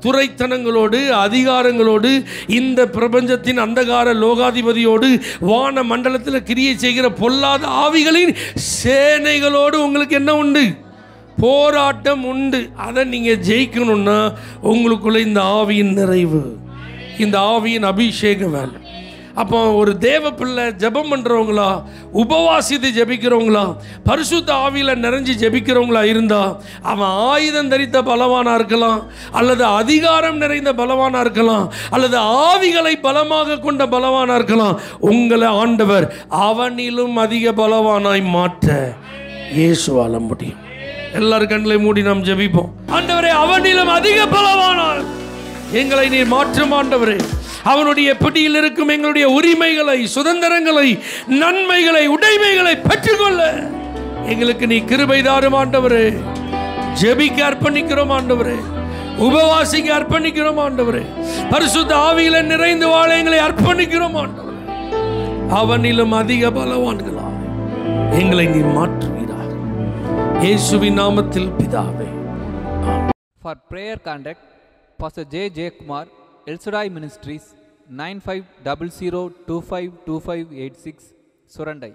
துரைத்தனங்களோடு, அதிகாரங்களோடு, இந்த பிரபஞ்சத்தின் அந்தகார லோகாதிபதியோடு, வான மண்டலத்தில் கிரியை செய்கிற பொல்லாத ஆவிகளின் சேனைகளோடு உங்களுக்கு என்ன உண்டு? போராட்டம் உண்டு. அதை நீங்கள் ஜெயிக்கணும்னா உங்களுக்குள்ள இந்த ஆவியின் நிறைவு, இந்த ஆவியின் அபிஷேகம் வேணும். அப்போ ஒரு தேவ பிள்ளை ஜெபம் பண்ணுறவங்களா, உபவாசித்து ஜெபிக்கிறவங்களா, பரிசுத்த ஆவியில் நிறைஞ்சு ஜெபிக்கிறவங்களா இருந்தால் அவன் ஆயுதம் தரித்த பலவானாக இருக்கலாம், அல்லது அதிகாரம் நிறைந்த பலவானாக இருக்கலாம், அல்லது ஆவிகளை பலமாக கொண்ட பலவானாக இருக்கலாம். உங்களை ஆண்டவர் அவனிலும் அதிக பலவானாய் மாற்ற இயேசுவால முடியும். எல்லாரும் கண்களை மூடி நாம் ஜெபிப்போம். ஆண்டவரே, அவனிலும் அதிக பலவானாய் எங்களை நீர் மாற்றும். ஆண்டவரே, அவனுடைய பிடியில் இருக்கும் எங்களுடைய உரிமைகளை, சுதந்திரங்களை, நன்மைகளை, உடைமைகளை பெற்றுக்கொள்ள எங்களுக்கு நீ கிருபை தாரும். ஆண்டவரே, ஜெபிக்க அர்ப்பணிக்கிறோம். ஆண்டவரே, உபவாசிக்க அர்ப்பணிக்கிறோம். ஆண்டவரே, பரிசுத்த ஆவியில நிறைந்து வாழ எங்களை அர்ப்பணிக்கிறோம். ஆண்டவரே, அவனிலும் அதிக பலவான்களா எங்களை நீ மாற்றுகிறார். இயேசுவின் நாமத்தில் பிதாவே. For prayer contact, Pastor J. Kumar, El Shaddai Ministries, 9500252586, Surandai.